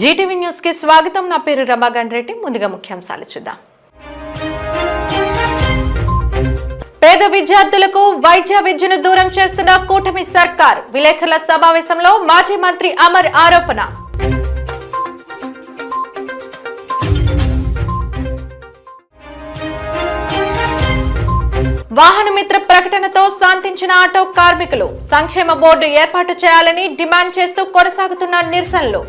Zee TV news కి స్వాగతం. నా పేరు రమాగన్ రెడ్డి. ముందుగా ముఖ్యాంశాలు చూద్దాం. పేద విద్యార్థులకు వైద్య విద్యను దూరం చేస్తున్న కూటమి సర్కార్. విలేకరుల సమావేశంలో మాజీ మంత్రి అమర్ ఆరోపణ. వాహన మిత్ర ప్రకటనతో శాంతించిన ఆటో కార్మికులు. సంక్షేమ బోర్డు ఏర్పాటు చేయాలని డిమాండ్ చేస్తూ కొనసాగుతున్న నిరసనలు.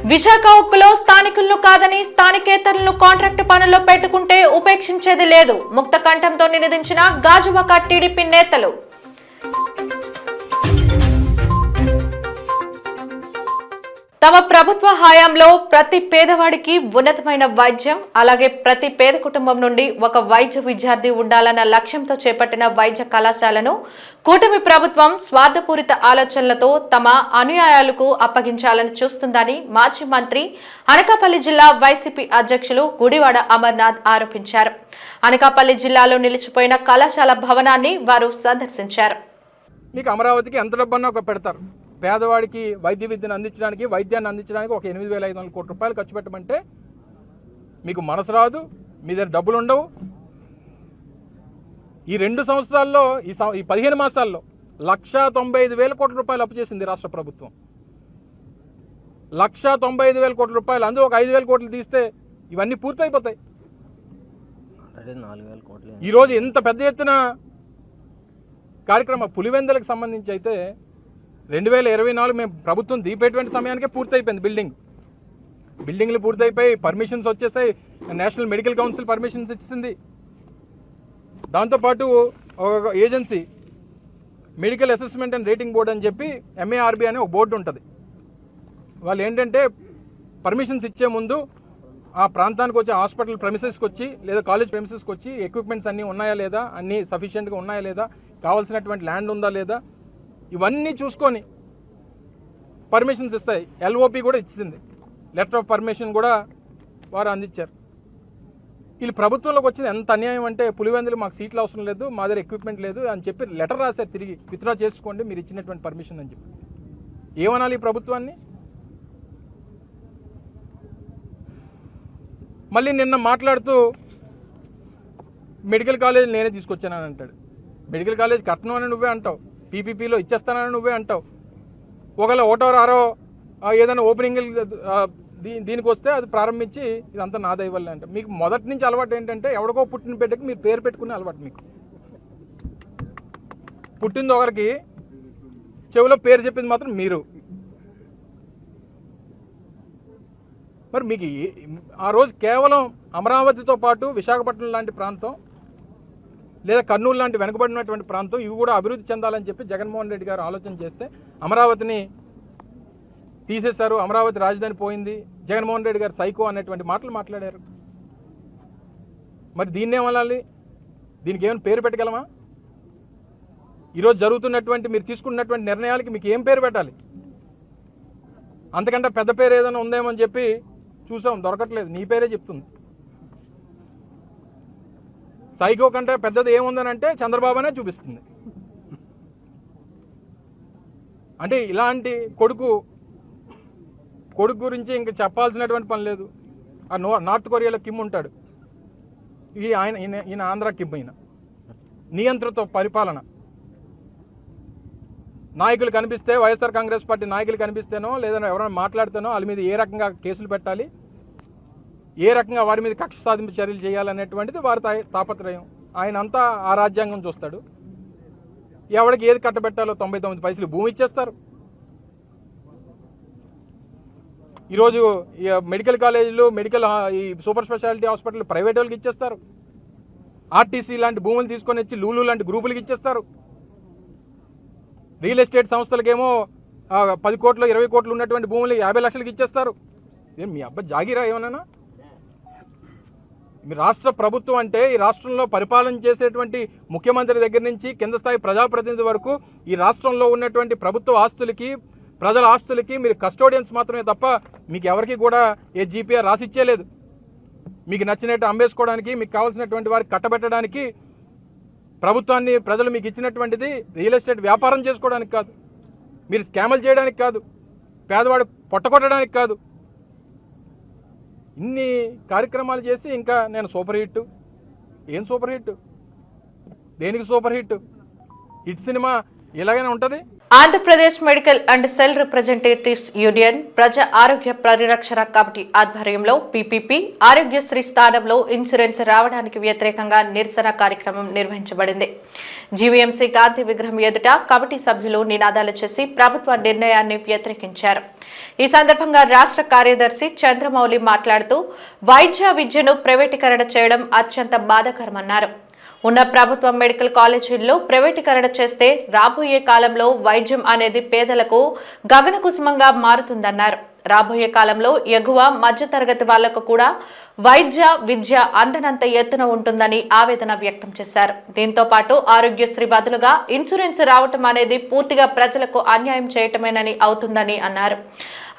విశాఖ ఉక్కులో స్థానికులను కాదని స్థానికేతరులను కాంట్రాక్టు పనుల్లో పెట్టుకుంటే ఉపేక్షించేది లేదు. ముక్త కంఠంతో నినదించిన గాజువాక టీడీపీ నేతలు. తమ ప్రభుత్వ హయాంలో ప్రతి పేదవాడికి ఉన్నతమైన వైద్యం, అలాగే ప్రతి పేద కుటుంబం నుండి ఒక వైద్య విద్యార్థి ఉండాలన్న లక్ష్యంతో చేపట్టిన వైద్య కళాశాలను కూటమి ప్రభుత్వం స్వార్థపూరిత ఆలోచనలతో తమ అనుయాయులకు అప్పగించాలని చూస్తుందని మాజీ మంత్రి, అనకాపల్లి జిల్లా వైసీపీ అధ్యక్షులు గుడివాడ అమర్నాథ్ ఆరోపించారు. అనకాపల్లి జిల్లాలో నిలిచిపోయిన కళాశాల భవనాన్ని వారు సందర్శించారు. మీకు అమరావతికి ఎంత డబ్బన్నా ఒక పెడతారు. పేదవాడికి వైద్య విద్యను అందించడానికి, వైద్యాన్ని అందించడానికి ఒక 8,500 కోట్ల రూపాయలు ఖర్చు పెట్టమంటే మీకు మనసు రాదు, మీ దగ్గర డబ్బులు ఉండవు. ఈ 2 సంవత్సరాల్లో, ఈ 15 మాసాల్లో 1,95,000 కోట్ల రూపాయలు అప్పు చేసింది రాష్ట్ర ప్రభుత్వం. 1,95,000 కోట్ల రూపాయలు, అందులో ఒక 5,000 కోట్లు తీస్తే ఇవన్నీ పూర్తయిపోతాయి. ఈరోజు ఇంత పెద్ద ఎత్తున కార్యక్రమం పులివెందులకు సంబంధించి అయితే 2024 మేము ప్రభుత్వం దీపేటువంటి సమయానికే పూర్తయిపోయింది. బిల్డింగ్లు పూర్తయిపోయి పర్మిషన్స్ వచ్చేసాయి. నేషనల్ మెడికల్ కౌన్సిల్ పర్మిషన్స్ ఇచ్చింది. దాంతోపాటు ఒక agency medical assessment and rating board అని చెప్పి MARB అనే ఒక బోర్డు ఉంటుంది. వాళ్ళు ఏంటంటే పర్మిషన్స్ ఇచ్చే ముందు ఆ ప్రాంతానికి వచ్చి, హాస్పిటల్ ప్రెమిసెస్కి వచ్చి లేదా కాలేజ్ ప్రెమిసెస్కి వచ్చి ఎక్విప్మెంట్స్ అన్నీ ఉన్నాయా లేదా, అన్నీ సఫిషియెంట్గా ఉన్నాయా లేదా, కావాల్సినటువంటి ల్యాండ్ ఉందా లేదా, ఇవన్నీ చూసుకొని పర్మిషన్స్ ఇస్తాయి. LOP కూడా ఇచ్చింది, లెటర్ ఆఫ్ పర్మిషన్ కూడా వారు అందించారు. వీళ్ళు ప్రభుత్వంలోకి వచ్చింది ఎంత అన్యాయం అంటే, పులివెందులు మాకు సీట్లు అవసరం లేదు, మా దగ్గర ఎక్విప్మెంట్ లేదు అని చెప్పి లెటర్ రాశారు. తిరిగి విత్డ్రా చేసుకోండి మీరు ఇచ్చినటువంటి పర్మిషన్ అని చెప్పి. ఏమనాలి ఈ ప్రభుత్వాన్ని? మళ్ళీ నిన్న మాట్లాడుతూ మెడికల్ కాలేజ్ నేనే తీసుకొచ్చానని అంటాడు. మెడికల్ కాలేజ్ కట్టను అని నువ్వే అంటావు, PPPలో ఇచ్చేస్తానని నువ్వే అంటావు. ఒకవేళ ఒకటో రారో ఏదైనా ఓపెనింగ్ దీనికి వస్తే అది ప్రారంభించి ఇదంతా నా దయ వల్లే అంటే, మీకు మొదటి నుంచి అలవాటు ఏంటంటే ఎవడికో పుట్టిన బిడ్డకి మీరు పేరు పెట్టుకునే అలవాటు. మీకు పుట్టింది ఒకరికి, చెవిలో పేరు చెప్పింది మాత్రం మీరు. మరి మీకు ఆ రోజు కేవలం అమరావతితో పాటు విశాఖపట్నం లాంటి ప్రాంతం లేదా కర్నూలు లాంటి వెనుకబడినటువంటి ప్రాంతం, ఇవి కూడా అభివృద్ధి చెందాలని చెప్పి జగన్మోహన్ రెడ్డి గారు ఆలోచన చేస్తే అమరావతిని తీసేశారు. అమరావతి రాజధాని పోయింది, జగన్మోహన్ రెడ్డి గారు సైకో అనేటువంటి మాటలు మాట్లాడారు. మరి దీన్ని ఏమనాలి? దీనికి ఏమైనా పేరు పెట్టగలమా? ఈరోజు జరుగుతున్నటువంటి, మీరు తీసుకున్నటువంటి నిర్ణయాలకి మీకు ఏం పేరు పెట్టాలి? అంతకంటే పెద్ద పేరు ఏదైనా ఉందేమో అని చెప్పి చూసాం, దొరకట్లేదు. నీ పేరే చెప్తుంది. సైకో కంటే పెద్దది ఏముందని అంటే చంద్రబాబు అనే చూపిస్తుంది. అంటే ఇలాంటి కొడుకు గురించి ఇంక చెప్పాల్సినటువంటి పని లేదు. ఆ నార్త్ కొరియాలో కిమ్ ఉంటాడు, ఈయన ఆంధ్ర కిమ్. ఈయన నియంత్రణతో పరిపాలన. నాయకులు కనిపిస్తే, వైఎస్ఆర్ కాంగ్రెస్ పార్టీ నాయకులు కనిపిస్తేనో లేదా ఎవరైనా మాట్లాడితేనో వాళ్ళ మీద ఏ రకంగా కేసులు పెట్టాలి, ఏ రకంగా వారి మీద కక్ష సాధింపు చర్యలు చేయాలనేటువంటిది వారి తాపత్రయం. ఆయన అంతా ఆ రాజ్యాంగం చూస్తాడు. ఎవరికి ఏది కట్టబెట్టాలో 99 పైసలు భూమి ఇచ్చేస్తారు. ఈరోజు మెడికల్ కాలేజీలు, ఈ సూపర్ స్పెషాలిటీ హాస్పిటల్ ప్రైవేట్ వాళ్ళకి ఇచ్చేస్తారు. RTC లాంటి భూములు తీసుకొని వచ్చి లూలు లాంటి గ్రూపులకి ఇచ్చేస్తారు. రియల్ ఎస్టేట్ సంస్థలకేమో 10 కోట్లు 20 కోట్లు ఉన్నటువంటి భూములు 50 లక్షలకి ఇచ్చేస్తారు. ఏం మీ అబ్బాయి జాగీరా ఏమన్నా? మీ రాష్ట్ర ప్రభుత్వం అంటే ఈ రాష్ట్రంలో పరిపాలన చేసేటువంటి ముఖ్యమంత్రి దగ్గర నుంచి కింద స్థాయి ప్రజాప్రతినిధి వరకు ఈ రాష్ట్రంలో ఉన్నటువంటి ప్రభుత్వ ఆస్తులకి, ప్రజల ఆస్తులకి మీరు కస్టోడియన్స్ మాత్రమే తప్ప మీకు ఎవరికి కూడా ఏ GPR రాసిచ్చేలేదు. మీకు నచ్చినట్టు అమ్మేసుకోవడానికి, మీకు కావాల్సినటువంటి వారికి కట్టబెట్టడానికి ప్రభుత్వాన్ని ప్రజలు మీకు ఇచ్చినటువంటిది రియల్ ఎస్టేట్ వ్యాపారం చేసుకోవడానికి కాదు, మీరు స్కాములు చేయడానికి కాదు, పేదవాడు పొట్టకొట్టడానికి కాదు. ఇన్ని కార్యక్రమాలు చేసి ఇంకా నేను సూపర్ హిట్, ఏం సూపర్ హిట్, దేనికి సూపర్ హిట్? హిట్ సినిమా ఇలాగైనా ఉంటుంది? Andhra Pradesh medical and cell representatives union ప్రజా ఆరోగ్య పరిరక్షణ కమిటీ ఆధ్వర్యంలో పీపీపీ ఆరోగ్యశ్రీ స్థానంలో ఇన్సూరెన్స్ రావడానికి వ్యతిరేకంగా నిరసన కార్యక్రమం నిర్వహించబడింది. జీవీఎంసీ గాంధీ విగ్రహం ఎదుట కమిటీ సభ్యులు నినాదాలు చేసి ప్రభుత్వ నిర్ణయాన్ని వ్యతిరేకించారు. ఈ సందర్భంగా రాష్ట్ర కార్యదర్శి చంద్రమౌళి మాట్లాడుతూ వైద్య విద్యను ప్రైవేటీకరణ చేయడం అత్యంత బాధాకరమన్నారు. ఉన్న ప్రభుత్వ మెడికల్ కాలేజీల్లో ప్రైవేటీకరణ చేస్తే రాబోయే కాలంలో వైద్యం అనేది పేదలకు గగనకుసుమంగా మారుతుందన్నారు. రాబోయే కాలంలో ఎగువ మధ్యతరగతి వాళ్లకు కూడా వైద్య విద్య అందనంత ఎత్తున ఉంటుందని ఆవేదన వ్యక్తం చేశారు. దీంతో పాటు ఆరోగ్యశ్రీ బదులుగా ఇన్సూరెన్స్ రావటం అనేది పూర్తిగా ప్రజలకు అన్యాయం చేయటమేనని అవుతుందని అన్నారు.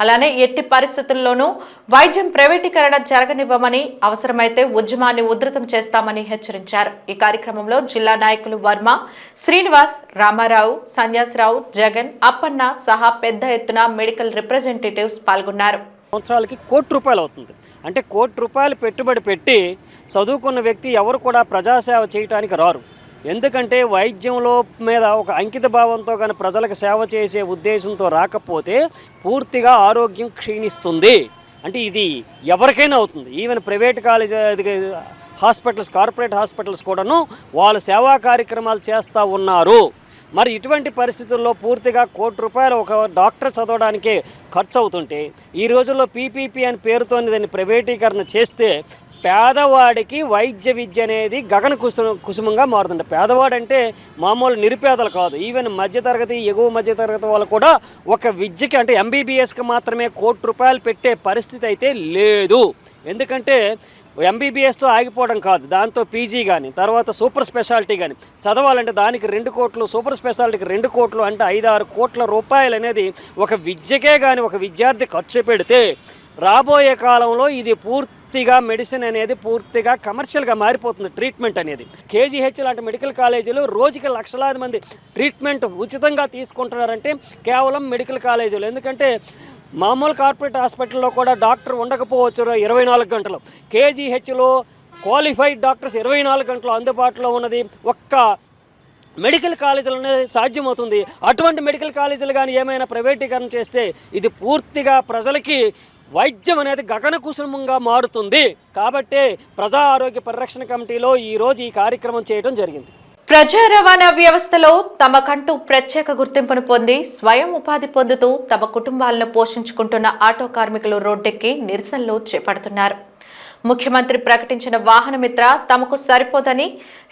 అలానే ఎట్టి పరిస్థితుల్లోనూ వైద్యం ప్రైవేటీకరణ జరగనివ్వమని, అవసరమైతే ఉద్యమాన్ని ఉధృతం చేస్తామని హెచ్చరించారు. ఈ కార్యక్రమంలో జిల్లా నాయకులు వర్మ, శ్రీనివాస్, రామారావు, సన్యాసరావు, జగన్, అప్పన్న సహా పెద్ద ఎత్తున మెడికల్ రిప్రజెంటేటివ్స్ పాల్గొన్నారు. సంవత్సరాలకి ₹1,00,00,000 అవుతుంది. అంటే ₹1,00,00,000 పెట్టుబడి పెట్టి చదువుకున్న వ్యక్తి ఎవరు కూడా ప్రజాసేవ చేయడానికి రారు. ఎందుకంటే వైద్యంలో మీద ఒక అంకిత భావంతో కానీ ప్రజలకు సేవ చేసే ఉద్దేశంతో రాకపోతే పూర్తిగా ఆరోగ్యం క్షీణిస్తుంది. అంటే ఇది ఎవరికైనా అవుతుంది. Even private college hospitals, corporate hospitals కూడాను వాళ్ళు సేవా కార్యక్రమాలు చేస్తూ ఉన్నారు. మరి ఇటువంటి పరిస్థితుల్లో పూర్తిగా ₹1,00,00,000 ఒక డాక్టర్ చదవడానికే ఖర్చు అవుతుంటే ఈ రోజుల్లో పీపీపీ అని పేరుతో దాన్ని ప్రైవేటీకరణ చేస్తే పేదవాడికి వైద్య విద్య అనేది గగన కుసుమంగా మారుతుంది. పేదవాడంటే మామూలు నిరుపేదలు కాదు, ఈవెన్ మధ్యతరగతి, ఎగువ మధ్యతరగతి వాళ్ళు కూడా ఒక విద్యకి అంటే ఎంబీబీఎస్కి మాత్రమే ₹1,00,00,000 పెట్టే పరిస్థితి అయితే లేదు. ఎందుకంటే ఎంబీబీఎస్తో ఆగిపోవడం కాదు, దాంతో పీజీ కానీ తర్వాత సూపర్ స్పెషాలిటీ కానీ చదవాలంటే దానికి 2 కోట్లు, సూపర్ స్పెషాలిటీకి 2 కోట్లు, అంటే 5-6 కోట్ల రూపాయలు అనేది ఒక విద్యకే కానీ ఒక విద్యార్థి ఖర్చు పెడితే రాబోయే కాలంలో ఇది పూర్తిగా మెడిసిన్ అనేది పూర్తిగా కమర్షియల్గా మారిపోతుంది. ట్రీట్మెంట్ అనేది కేజీహెచ్ లాంటి మెడికల్ కాలేజీలు రోజుకి లక్షలాది మంది ట్రీట్మెంట్ ఉచితంగా తీసుకుంటున్నారంటే కేవలం మెడికల్ కాలేజీలు. ఎందుకంటే మామూలు కార్పొరేట్ హాస్పిటల్లో కూడా డాక్టర్ ఉండకపోవచ్చు 24 గంటలు. కేజీహెచ్లో క్వాలిఫైడ్ డాక్టర్స్ 24 గంటలు అందుబాటులో ఉన్నది ఒక్క మెడికల్ కాలేజీలోనే సాధ్యమవుతుంది. అటువంటి మెడికల్ కాలేజీలు కానీ ఏమైనా ప్రైవేటీకరణ చేస్తే ఇది పూర్తిగా ప్రజలకి వైద్యం అనేది గగన కుసుమంగా మారుతుంది. కాబట్టి ప్రజా ఆరోగ్య పరిరక్షణ కమిటీలో ఈరోజు ఈ కార్యక్రమం చేయడం జరిగింది. ప్రజా రవాణా వ్యవస్థలో తమకంటూ ప్రత్యేక గుర్తింపును పొంది స్వయం ఉపాధి పొందుతూ తమ కుటుంబాలను పోషించుకుంటున్న ఆటో కార్మికులు రోడ్డెక్కి నిరసనలు చేపడుతున్నారు. ముఖ్యమంత్రి ప్రకటించిన వాహన మిత్ర తమకు సరిపోదని,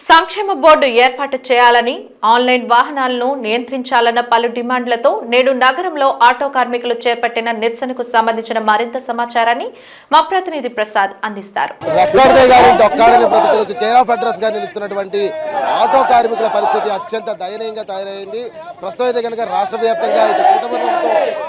సంక్షేమ బోర్డు ఏర్పాటు చేయాలని, ఆన్లైన్ వాహనాలను నియంత్రించాలన్న పలు డిమాండ్లతో నేడు నగరంలో ఆటో కార్మికులు చేపట్టిన నిరసనకు సంబంధించిన మరింత సమాచారాన్ని మా ప్రతినిధి ప్రసాద్ అందిస్తారు. ఆటో కార్మికుల పరిస్థితి అత్యంత దయనీయంగా తయారైంది. ప్రస్తుతం అయితే కనుక రాష్ట్ర వ్యాప్తంగా ఇటు ప్రభుత్వం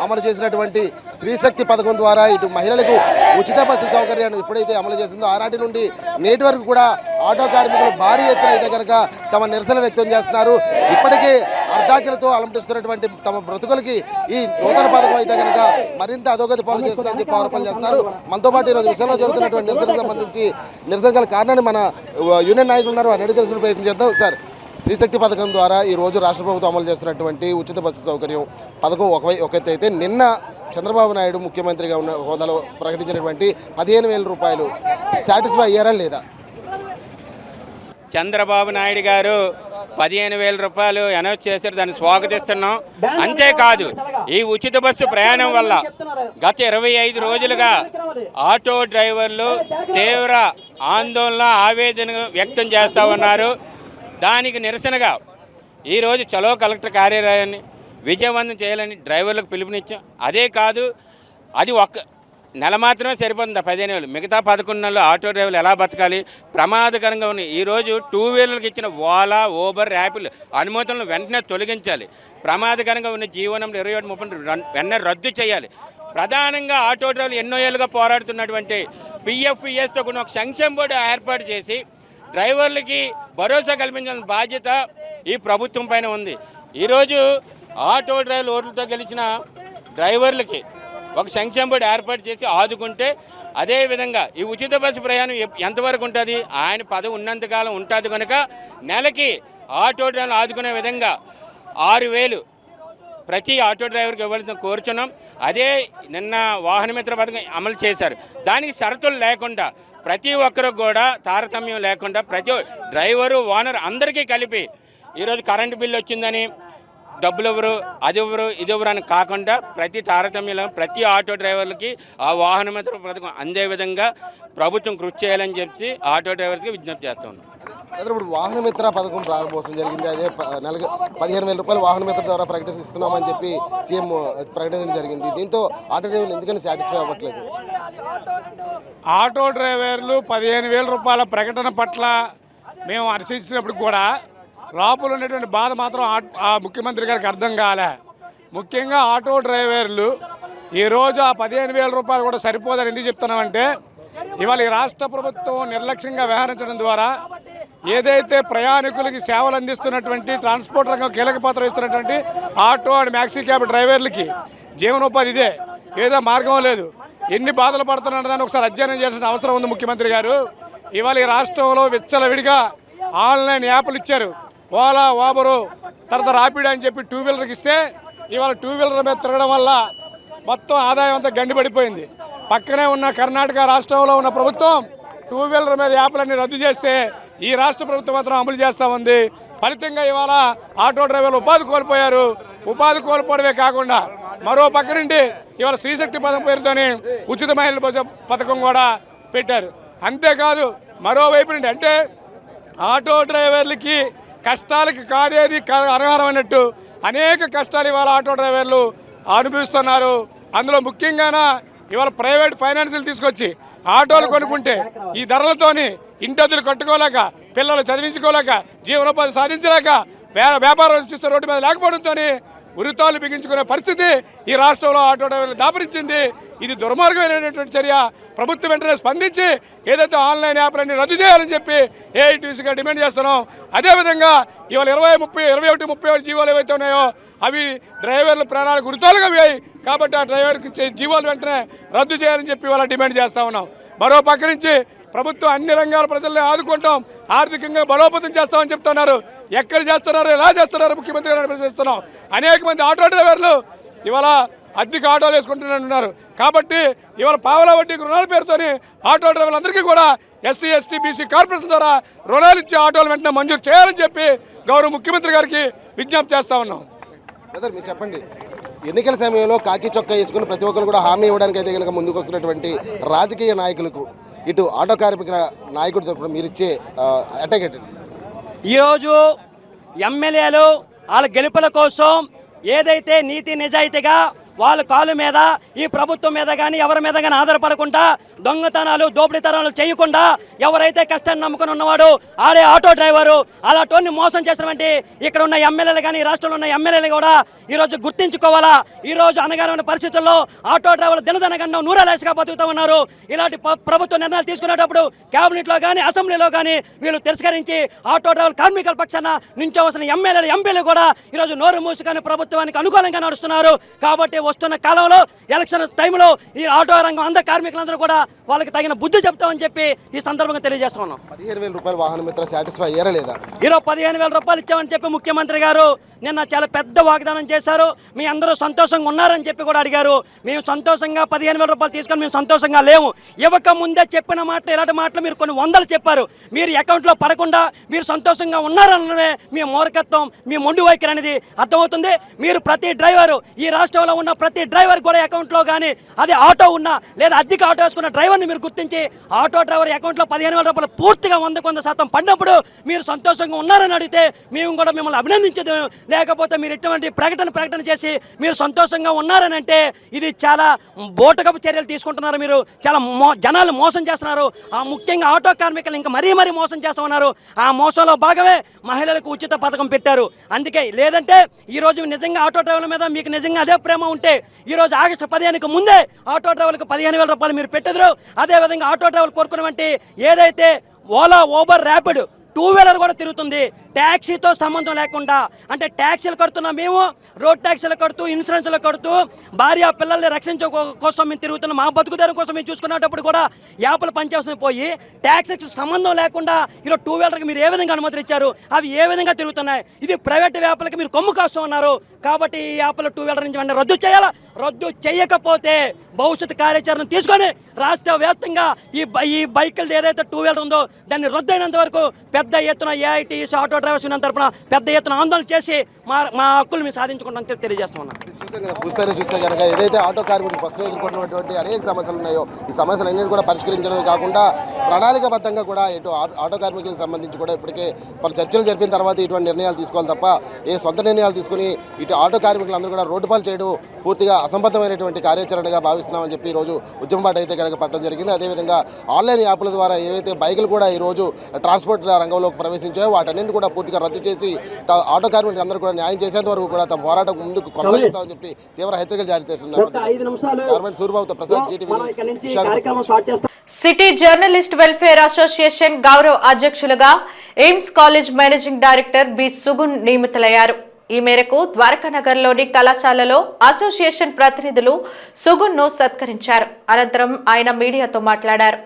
అమలు చేసినటువంటి స్త్రీశక్తి పథకం ద్వారా ఇటు మహిళలకు ఉచిత బస్సు సౌకర్యాన్ని ఎప్పుడైతే అమలు చేసిందో ఆనాటి నుండి నేటి వరకు కూడా ఆటో కార్మికులు భారీ ఎత్తున అయితే కనుక తమ నిరసన వ్యక్తం చేస్తున్నారు. ఇప్పటికే అర్ధాకిలతో అలంటిస్తున్నటువంటి తమ బ్రతుకులకి ఈ నూతన పథకం అయితే కనుక మరింత అధోగతి పాలు చేస్తుందని చెప్పి ఆరోపణలు చేస్తున్నారు. మనతో పాటు ఈరోజు విషయంలో జరుగుతున్నటువంటి నిరసనకు సంబంధించి నిరసన గల కారణాన్ని మన యూనియన్ నాయకులు ఉన్నారు, వారిని అడిగి తెలుసుకునే ప్రయత్నం చేద్దాం. సార్, స్త్రీశక్తి పథకం ద్వారా ఈరోజు రాష్ట్ర ప్రభుత్వం అమలు చేస్తున్నటువంటి ఉచిత బస్సు సౌకర్యం పథకం ఒక ఎత్తు అయితే, నిన్న చంద్రబాబు నాయుడు ముఖ్యమంత్రిగా ఉన్న హోదాలో ప్రకటించినటువంటి ₹15,000 సాటిస్ఫై అయ్యారా లేదా? చంద్రబాబు నాయుడు గారు ₹15,000 అనౌన్స్ చేశారు, దాన్ని స్వాగతిస్తున్నాం. అంతేకాదు ఈ ఉచిత బస్సు ప్రయాణం వల్ల గత 25 రోజులుగా ఆటో డ్రైవర్లు తీవ్ర ఆందోళన, ఆవేదన వ్యక్తం చేస్తూ ఉన్నారు. దానికి నిరసనగా ఈరోజు చలో కలెక్టర్ కార్యాలయాన్ని విజయవంతం చేయాలని డ్రైవర్లకు పిలుపునిచ్చాం. అదే కాదు, అది ఒక్క నెల మాత్రమే సరిపోతుంది 15,000, మిగతా 11 నెలలు ఆటో డ్రైవర్లు ఎలా బతకాలి? ప్రమాదకరంగా ఉన్నాయి. ఈరోజు 2 వీలర్లకు ఇచ్చిన ఓలా, ఊబర్, ర్యాపిడ్ అనుమతులను వెంటనే తొలగించాలి. ప్రమాదకరంగా ఉన్న జీవో నంబర్ 2730 వెంటనే రద్దు చేయాలి. ప్రధానంగా ఆటో డ్రైవర్లు ఎన్నో ఏళ్ళుగా పోరాడుతున్నటువంటి PFESతో కూడా ఒక సంక్షేమ బోర్డు ఏర్పాటు చేసి డ్రైవర్లకి భరోసా కల్పించాల్సిన బాధ్యత ఈ ప్రభుత్వం పైన ఉంది. ఈరోజు ఆటో డ్రైవర్ ఓట్లతో గెలిచిన డ్రైవర్లకి ఒక సంక్షేమ బోర్డు ఏర్పాటు చేసి ఆదుకుంటే, అదేవిధంగా ఈ ఉచిత బస్సు ప్రయాణం ఎంతవరకు ఉంటుంది, ఆయన పదవి ఉన్నంతకాలం ఉంటుంది కనుక నెలకి ఆటో డ్రైవర్లు ఆదుకునే విధంగా 6,000 ప్రతి ఆటో డ్రైవర్కి ఇవ్వాల్సిన కోరుచున్నాం. అదే నిన్న వాహన మిత్ర పథకం అమలు చేశారు. దానికి షరతులు లేకుండా ప్రతి ఒక్కరికి కూడా తారతమ్యం లేకుండా ప్రతి డ్రైవరు ఓనర్ అందరికీ కలిపి ఈరోజు కరెంటు బిల్లు వచ్చిందని డబ్బులు ఎవరు అది ఎవరు ఇది ఎవరు అని కాకుండా ప్రతి తారతమ్యంలో ప్రతి ఆటో డ్రైవర్లకి ఆ వాహన మిత్ర పథకం అందే విధంగా ప్రభుత్వం కృషి చేయాలని చెప్పి ఆటో డ్రైవర్స్కి విజ్ఞప్తి చేస్తూ ఉన్నాం. ఇప్పుడు వాహన మిత్ర పథకం ప్రారంభోత్సవం జరిగింది. అదే నెలకు 15,000 రూపాయలు వాహన మిత్ర ద్వారా ప్రకటిస్తున్నామని చెప్పి సీఎం ప్రకటించడం జరిగింది. దీంతో ఆటో డ్రైవర్లు ఎందుకని సాటిస్ఫై అవ్వట్లేదు? ఆటో డ్రైవర్లు 15,000 రూపాయల ప్రకటన పట్ల మేము హర్షించినప్పుడు కూడా లోపల ఉన్నటువంటి బాధ మాత్రం ఆ ముఖ్యమంత్రి గారికి అర్థం కాలే. ముఖ్యంగా ఆటో డ్రైవర్లు ఈరోజు ఆ 15,000 రూపాయలు కూడా సరిపోదని ఎందుకు చెప్తున్నామంటే, ఇవాళ ఈ రాష్ట్ర ప్రభుత్వం నిర్లక్ష్యంగా వ్యవహరించడం ద్వారా ఏదైతే ప్రయాణికులకి సేవలు అందిస్తున్నటువంటి ట్రాన్స్పోర్ట్ రంగం కీలక పాత్ర వహిస్తున్నటువంటి ఆటో అండ్ మ్యాక్సీ క్యాబ్ డ్రైవర్లకి జీవనోపాధి ఇదే, ఏదో మార్గం లేదు. ఎన్ని బాధలు పడుతున్న దాన్ని ఒకసారి అధ్యయనం చేయాల్సిన అవసరం ఉంది ముఖ్యమంత్రి గారు. ఇవాళ ఈ రాష్ట్రంలో విచ్చలవిడిగా ఆన్లైన్ యాప్లు ఇచ్చారు. ఓలా, ఓబరు, తర్వాత రాపిడ్ అని చెప్పి 2 వీలర్కి ఇస్తే ఇవాళ 2 వీలర్ మీద తిరగడం వల్ల మొత్తం ఆదాయం అంతా గండిపడిపోయింది. పక్కనే ఉన్న కర్ణాటక రాష్ట్రంలో ఉన్న ప్రభుత్వం 2 వీలర్ మీద యాప్లన్నీ రద్దు చేస్తే ఈ రాష్ట్ర ప్రభుత్వం మాత్రం అమలు చేస్తూ ఉంది. ఫలితంగా ఇవాళ ఆటో డ్రైవర్లు ఉపాధి కోల్పోయారు. ఉపాధి కోల్పోవడమే కాకుండా మరో పక్క నుండి ఇవాళ స్త్రీశక్తి పథకం పేరుతోని ఉచిత మహిళల పథకం కూడా పెట్టారు. అంతేకాదు మరోవైపు నుండి అంటే ఆటో డ్రైవర్లకి కష్టాలకి కాదేది అనర్హం అన్నట్టు అనేక కష్టాలు ఇవాళ ఆటో డ్రైవర్లు అనుభవిస్తున్నారు. అందులో ముఖ్యంగాన ఇవాళ ప్రైవేట్ ఫైనాన్షియల్ తీసుకొచ్చి ఆటోలు కొనుక్కుంటే ఈ ధరలతోని ఇంటద్దులు కట్టుకోలేక, పిల్లలు చదివించుకోలేక, జీవనోపాధి సాధించలేక, వ్యాపారం చూస్తే రోడ్డు మీద లేకపోవడంతో ఉరితాలు బిగించుకునే పరిస్థితి ఈ రాష్ట్రంలో ఆటో డ్రైవర్లు దాపరించింది. ఇది దుర్మార్గమైనటువంటి చర్య. ప్రభుత్వం వెంటనే స్పందించి ఏదైతే ఆన్లైన్ యాప్లన్నీ రద్దు చేయాలని చెప్పి ఏఐటీసీగా డిమాండ్ చేస్తున్నాం. అదేవిధంగా ఇవాళ 21, 30 జీవోలు ఏవైతే ఉన్నాయో అవి డ్రైవర్ల ప్రాణాలకు ఉరితాలుగా వేయి కాబట్టి ఆ డ్రైవర్కి జీవోలు వెంటనే రద్దు చేయాలని చెప్పి ఇవాళ డిమాండ్ చేస్తూ ఉన్నాం. మరో పక్క నుంచి ప్రభుత్వం అన్ని రంగాల ప్రజల్ని ఆదుకుంటాం, ఆర్థికంగా బలోపేతం చేస్తామని చెప్తున్నారు. ఎక్కడ చేస్తున్నారు, ఎలా చేస్తున్నారు ముఖ్యమంత్రి గారిని ప్రశ్నిస్తున్నాం. అనేక మంది ఆటో డ్రైవర్లు ఇవాళ అద్దెకి ఆటోలు వేసుకుంటున్నారు. కాబట్టి ఇవాళ పావలా వడ్డీకి రుణాల పేరుతోని ఆటో డ్రైవర్లందరికీ కూడా ఎస్సీ, ఎస్టీ, బీసీ కార్పొరేషన్ ద్వారా రుణాలు ఇచ్చే ఆటోలు వెంటనే మంజూరు చేయాలని చెప్పి గౌరవ ముఖ్యమంత్రి గారికి విజ్ఞప్తి చేస్తూ ఉన్నాం. మీరు చెప్పండి, ఎన్నికల సమయంలో కాకి చొక్కా వేసుకుని ప్రతి ఒక్కరు కూడా హామీ ఇవ్వడానికి అయితే కనుక ముందుకు వస్తున్నటువంటి రాజకీయ నాయకులకు ఇటు ఆటో కార్మికుల నాయకుడి తరపున మీరు ఇచ్చే అటాక్ ఏంటండి? ఈరోజు ఎమ్మెల్యేలు వాళ్ళ గెలుపుల కోసం ఏదైతే నీతి నిజాయితీగా వాళ్ళ కాళ్ళ మీద ఈ ప్రభుత్వం మీద కానీ ఎవరి మీద కానీ ఆధారపడకుండా దొంగతనాలు దోపిడీతనాలు చేయకుండా ఎవరైతే కష్టాన్ని నమ్ముకుని ఉన్నవాడు ఆడే ఆటో డ్రైవరు అలాంటి మోసం చేసినటువంటి ఇక్కడ ఉన్న ఎమ్మెల్యేలు కానీ రాష్ట్రంలో ఉన్న ఎమ్మెల్యేలు కూడా ఈరోజు గుర్తించుకోవాలా. ఈరోజు అనగానే పరిస్థితుల్లో ఆటో డ్రైవర్లు దినదనగండం నూరాలేసిగా బతుకుతూ ఉన్నారు. ఇలాంటి ప్రభుత్వ నిర్ణయాలు తీసుకునేటప్పుడు క్యాబినెట్లో కానీ అసెంబ్లీలో కానీ వీళ్ళు తిరస్కరించి ఆటో డ్రైవర్ కార్మికుల పక్షాన నుంచవలసిన ఎమ్మెల్యేలు ఎంపీలు కూడా ఈరోజు నోరు మూసుకొని ప్రభుత్వానికి అనుకూలంగా నడుస్తున్నారు. కాబట్టి వస్తున్న కాలంలో ఎలక్షన్ టైంలో ఈ ఆటో రంగం అందరు కార్మికులందరూ కూడా వాళ్ళకి తగిన బుద్ధి చెప్తామని చెప్పి ఈ సందర్భంగా తెలియజేస్తున్నాం. 15,000 రూపాయలు వాహన మిత్ర సాటిస్ఫై అయ్యారా లేదా? ఈరోజు 15,000 రూపాయలు ఇచ్చామని చెప్పి ముఖ్యమంత్రి గారు నిన్న చాలా పెద్ద వాగ్దానం చేశారు. మీ అందరూ సంతోషంగా ఉన్నారని చెప్పి కూడా అడిగారు. మేము సంతోషంగా 15,000 రూపాయలు తీసుకొని మేము సంతోషంగా లేవు. ఇవ్వక ముందే చెప్పిన మాటలు ఇలాంటి మాటలు మీరు కొన్ని వందలు చెప్పారు. మీరు అకౌంట్లో పడకుండా మీరు సంతోషంగా ఉన్నారన్నదే మీ మూర్ఖత్వం, మీ మొండి వైఖరి అనేది అర్థమవుతుంది. మీరు ప్రతి డ్రైవరు ఈ రాష్ట్రంలో ఉన్న ప్రతి డ్రైవర్ కూడా అకౌంట్లో కానీ అది ఆటో ఉన్నా లేదా అద్దెకి ఆటో వేసుకున్న డ్రైవర్ని మీరు గుర్తించి ఆటో డ్రైవర్ అకౌంట్లో 15,000 రూపాయలు పూర్తిగా 100% పడినప్పుడు మీరు సంతోషంగా ఉన్నారని అడిగితే మేము కూడా మిమ్మల్ని అభినందించదు. లేకపోతే మీరు ఎటువంటి ప్రకటన చేసి మీరు సంతోషంగా ఉన్నారని అంటే ఇది చాలా బోటకపు చర్యలు తీసుకుంటున్నారు. మీరు చాలా జనాలు మోసం చేస్తున్నారు. ఆ ముఖ్యంగా ఆటో కార్మికులు ఇంకా మరీ మోసం చేస్తూ ఉన్నారు. ఆ మోసంలో భాగమే మహిళలకు ఉచిత పథకం పెట్టారు. అందుకే లేదంటే ఈరోజు నిజంగా ఆటో డ్రైవర్ల మీద మీకు నిజంగా అదే ప్రేమ ఉంటే ఈరోజు ఆగస్టు 15కి ముందే ఆటో డ్రైవర్లకు 15,000 రూపాయలు మీరు పెట్టెదరు. అదేవిధంగా ఆటో డ్రైవర్లు కోరుకున్నటువంటి ఏదైతే ఓలా, ఊబర్, ర్యాపిడ్, 2 వీలర్ కూడా తిరుగుతుంది ట్యాక్సీతో సంబంధం లేకుండా. అంటే ట్యాక్సీలు కడుతున్నా మేము, రోడ్ ట్యాక్సీలు కడుతూ, ఇన్సూరెన్స్లు కడుతూ, భార్య పిల్లల్ని రక్షించే కోసం మేము తిరుగుతున్నాం. మా బతుకుదారు కోసం మేము చూసుకునేటప్పుడు కూడా యాప్లు పనిచేస్తున్నాయి పోయి ట్యాక్సీకి సంబంధం లేకుండా ఇలా 2 వీలర్కి మీరు ఏ విధంగా అనుమతులు ఇచ్చారు? అవి ఏ విధంగా తిరుగుతున్నాయి? ఇది ప్రైవేట్ వ్యాపారులకి మీరు కొమ్ము కాస్తూ ఉన్నారు. కాబట్టి ఈ యాప్లు 2 వీలర్ నుంచి వెంటనే రద్దు చేయాలా. రద్దు చేయకపోతే భవిష్యత్తు కార్యాచరణ తీసుకొని రాష్ట్ర వ్యాప్తంగా ఈ బైకులు ఏదైతే 2 వీలర్ ఉందో దాన్ని రద్దు అయినంత వరకు పెద్ద ఎత్తున ఏఐటీస్, ఆటో డ్రైవర్స్ యూనియన్ తరపున పెద్ద ఎత్తున ఆందోళన చేసి మా హక్కులు మేము సాధించుకుంటాం తెలియజేస్తా ఉన్నాం. చూస్తే కనుక ఏదైతే ఆటో కార్మికులు ప్రస్తుతం ఎదుర్కొంటున్నటువంటి అనేక సమస్యలు ఉన్నాయో ఈ సమస్యలన్నింటినీ కూడా పరిష్కరించడమే కాకుండా ప్రణాళికబద్ధంగా కూడా ఇటు ఆటో కార్మికులకు సంబంధించి కూడా ఇప్పటికే పలు చర్చలు జరిపిన తర్వాత ఇటువంటి నిర్ణయాలు తీసుకోవాలి తప్ప ఏ సొంత నిర్ణయాలు తీసుకుని ఇటు ఆటో కార్మికులందరూ కూడా రోడ్డు పాలు చేయడం పూర్తిగా అసంబద్ధమైనటువంటి కార్యాచరణగా భావిస్తున్నామని చెప్పి ఈరోజు ఉద్యమబాట అయితే కనుక పట్టడం జరిగింది. అదేవిధంగా ఆన్లైన్ యాప్ల ద్వారా ఏవైతే బైకులు కూడా ఈరోజు ట్రాన్స్పోర్ట్ రంగంలోకి ప్రవేశించాయో వాటన్నింటినీ కూడా పూర్తిగా రద్దు చేసి ఆటో కార్మికులు అందరూ కూడా న్యాయం చేసేంత వరకు కూడా తమ పోరాటం ముందుకు కొనసాగిస్తామని చెప్పి తీవ్ర హెచ్చరికలు జారీ చేస్తున్నారు. గవర్నమెంట్ సూర్యబాబుతో Prasad, GTV. City journalist welfare association గౌరవ అధ్యక్షులుగా AIIMS college managing director B Sugun నియమితులయ్యారు. ఈ మేరకు ద్వారకానగర్లోని కళాశాలలో అసోసియేషన్ ప్రతినిధులు సుగున్ను సత్కరించారు. అనంతరం ఆయన మీడియాతో మాట్లాడారు.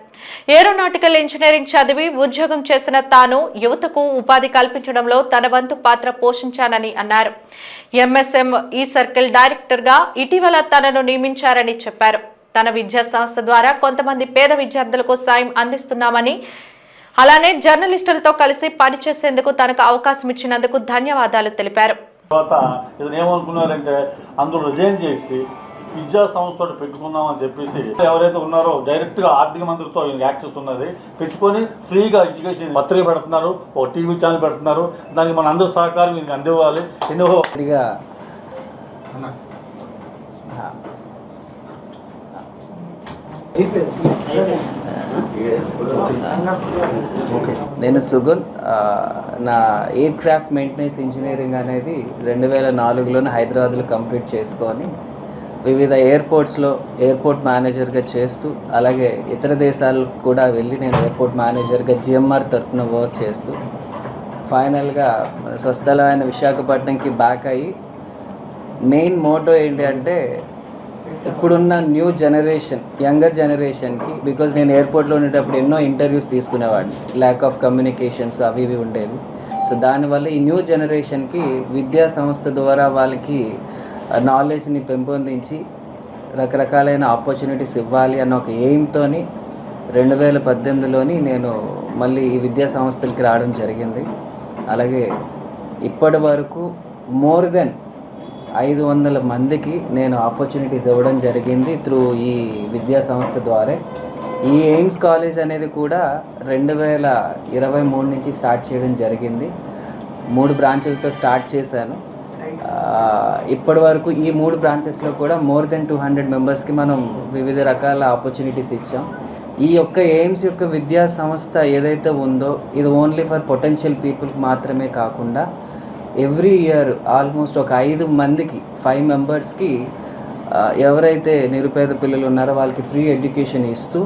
ఏరోనాటికల్ ఇంజనీరింగ్ చదివి ఉద్యోగం చేసిన తాను యువతకు ఉపాధి కల్పించడంలో తన వంతు పాత్ర పోషించానని అన్నారు. ఎంఎస్ఎం ఈ సర్కిల్ డైరెక్టర్గా ఇటీవల తనను నియమించారని చెప్పారు. తన విద్యా సంస్థ ద్వారా కొంతమంది పేద విద్యార్థులకు సాయం అందిస్తున్నామని, అలానే జర్నలిస్టులతో కలిసి పనిచేసేందుకు తనకు అవకాశం ఇచ్చినందుకు ధన్యవాదాలు తెలిపారు. తర్వాత ఇతను ఏమనుకున్నారంటే అందులో రిజైన్ చేసి విద్యా సంస్థతో పెట్టుకుందామని చెప్పేసి ఎవరైతే ఉన్నారో డైరెక్ట్గా ఆర్థిక మంత్రితో యాక్సెస్ ఉన్నది పెట్టుకొని ఫ్రీగా ఎడ్యుకేషన్ పత్రిక పెడుతున్నారు, ఒక టీవీ ఛానల్ పెడుతున్నారు. దానికి మన అందరూ సహకారం మీకు అందివ్వాలి. ఎన్నో నేను సుగున్. నా ఎయిర్ క్రాఫ్ట్ మెయింటెనెన్స్ ఇంజనీరింగ్ అనేది 2004లోనే హైదరాబాద్లో కంప్లీట్ చేసుకొని వివిధ ఎయిర్పోర్ట్స్లో ఎయిర్పోర్ట్ మేనేజర్గా చేస్తూ, అలాగే ఇతర దేశాలకు కూడా వెళ్ళి నేను ఎయిర్పోర్ట్ మేనేజర్గా జిఎంఆర్ తరఫున వర్క్ చేస్తూ ఫైనల్గా స్వస్థలమైన విశాఖపట్నంకి బ్యాక్ అయ్యి మెయిన్ మోటో ఏంటి అంటే ఇప్పుడున్న న్యూ జనరేషన్, యంగర్ జనరేషన్కి, బికాజ్ నేను ఎయిర్పోర్ట్లో ఉండేటప్పుడు ఎన్నో ఇంటర్వ్యూస్ తీసుకునేవాడిని, ల్యాక్ ఆఫ్ కమ్యూనికేషన్స్ అవి ఇవి ఉండేవి. సో దానివల్ల ఈ న్యూ జనరేషన్కి విద్యా సంస్థ ద్వారా వాళ్ళకి నాలెడ్జ్ని పెంపొందించి రకరకాలైన ఆపర్చునిటీస్ ఇవ్వాలి అన్న ఒక ఎయిమ్తో 2018లోని నేను మళ్ళీ ఈ విద్యా సంస్థలకి రావడం జరిగింది. అలాగే ఇప్పటి వరకు మోర్ దెన్ 500 మందికి నేను ఆపర్చునిటీస్ ఇవ్వడం జరిగింది త్రూ ఈ విద్యా సంస్థ ద్వారా. ఈ ఎయిమ్స్ కాలేజ్ అనేది కూడా 2023 నుంచి స్టార్ట్ చేయడం జరిగింది. 3 బ్రాంచెస్తో స్టార్ట్ చేశాను. ఇప్పటి వరకు ఈ 3 బ్రాంచెస్లో కూడా మోర్ దెన్ 200 మెంబర్స్కి మనం వివిధ రకాల ఆపర్చునిటీస్ ఇచ్చాం. ఈ యొక్క ఎయిమ్స్ యొక్క విద్యా సంస్థ ఏదైతే ఉందో ఇది ఓన్లీ ఫర్ పొటెన్షియల్ పీపుల్కి మాత్రమే కాకుండా ఎవ్రీ ఇయర్ ఆల్మోస్ట్ ఒక 5 మందికి 5 మెంబర్స్కి ఎవరైతే నిరుపేద పిల్లలు ఉన్నారో వాళ్ళకి ఫ్రీ ఎడ్యుకేషన్ ఇస్తూ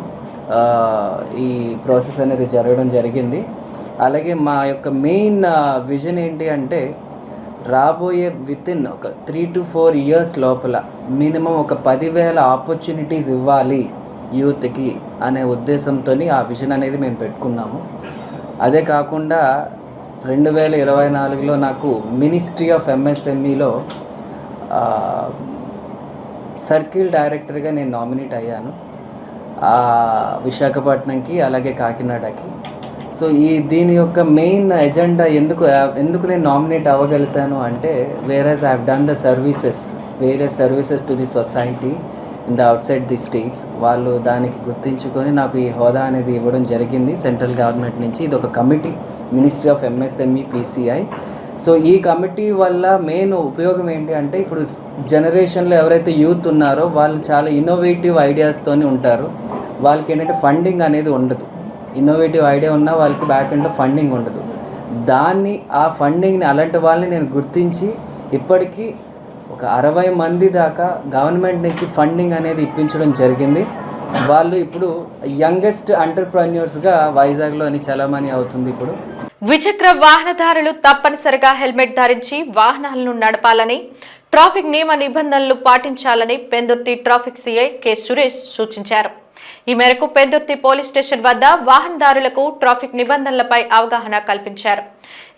ఈ ప్రాసెస్ అనేది జరగడం జరిగింది. అలాగే మా యొక్క మెయిన్ విజన్ ఏంటి అంటే రాబోయే వితిన్ ఒక 3 to 4 ఇయర్స్ లోపల మినిమం ఒక 10,000 ఆపర్చునిటీస్ ఇవ్వాలి యూత్కి అనే ఉద్దేశంతో ఆ విజన్ అనేది మేము పెట్టుకున్నాము. అదే కాకుండా 2024లో నాకు మినిస్ట్రీ ఆఫ్ ఎంఎస్ఎంఈలో సర్కిల్ డైరెక్టర్గా నేను నామినేట్ అయ్యాను విశాఖపట్నంకి, అలాగే కాకినాడకి. సో దీని యొక్క మెయిన్ ఎజెండా ఎందుకు నేను నామినేట్ అవ్వగలిసాను అంటే whereas I have done the various services to the society in the out side the states. వాళ్ళు దానికి గుర్తించుకొని నాకు ఈ హోదా అనేది ఇవ్వడం జరిగింది సెంట్రల్ గవర్నమెంట్ నుంచి. ఇది ఒక committee, ministry of MSME PCI. So ఈ కమిటీ వల్ల మెయిన్ ఉపయోగం ఏంటి అంటే ఇప్పుడు జనరేషన్లో ఎవరైతే యూత్ ఉన్నారో వాళ్ళు చాలా ఇన్నోవేటివ్ ఐడియాస్తోనే ఉంటారు. వాళ్ళకి ఏంటంటే ఫండింగ్ అనేది ఉండదు. ఇన్నోవేటివ్ ఐడియా ఉన్నా వాళ్ళకి బ్యాక్ ఎండ్లో ఫండింగ్ ఉండదు. ఆ ఫండింగ్ని అలాంటి వాళ్ళని నేను గుర్తించి ఇప్పటికీ ఒక 60 మంది దాకా గవర్నమెంట్ నుంచి ఫండింగ్ అనేది ఇప్పించడం జరిగింది. వాళ్ళు ఇప్పుడు యంగెస్ట్ ఎంటర్‌ప్రెన్యూర్స్‌గా వైజాగ్‌లో అని చలామణి అవుతుంది ఇప్పుడు. ద్విచక్ర వాహనదారులు తప్పనిసరిగా హెల్మెట్ ధరించి వాహనాలను నడపాలని, ట్రాఫిక్ నియమ నిబంధనలు పాటించాలని Pendurthi traffic CI K Suresh సూచించారు. ఈ మేరకు పెందుర్తి పోలీస్ స్టేషన్ వద్ద వాహనదారులకు ట్రాఫిక్ నిబంధనలపై అవగాహన కల్పించారు.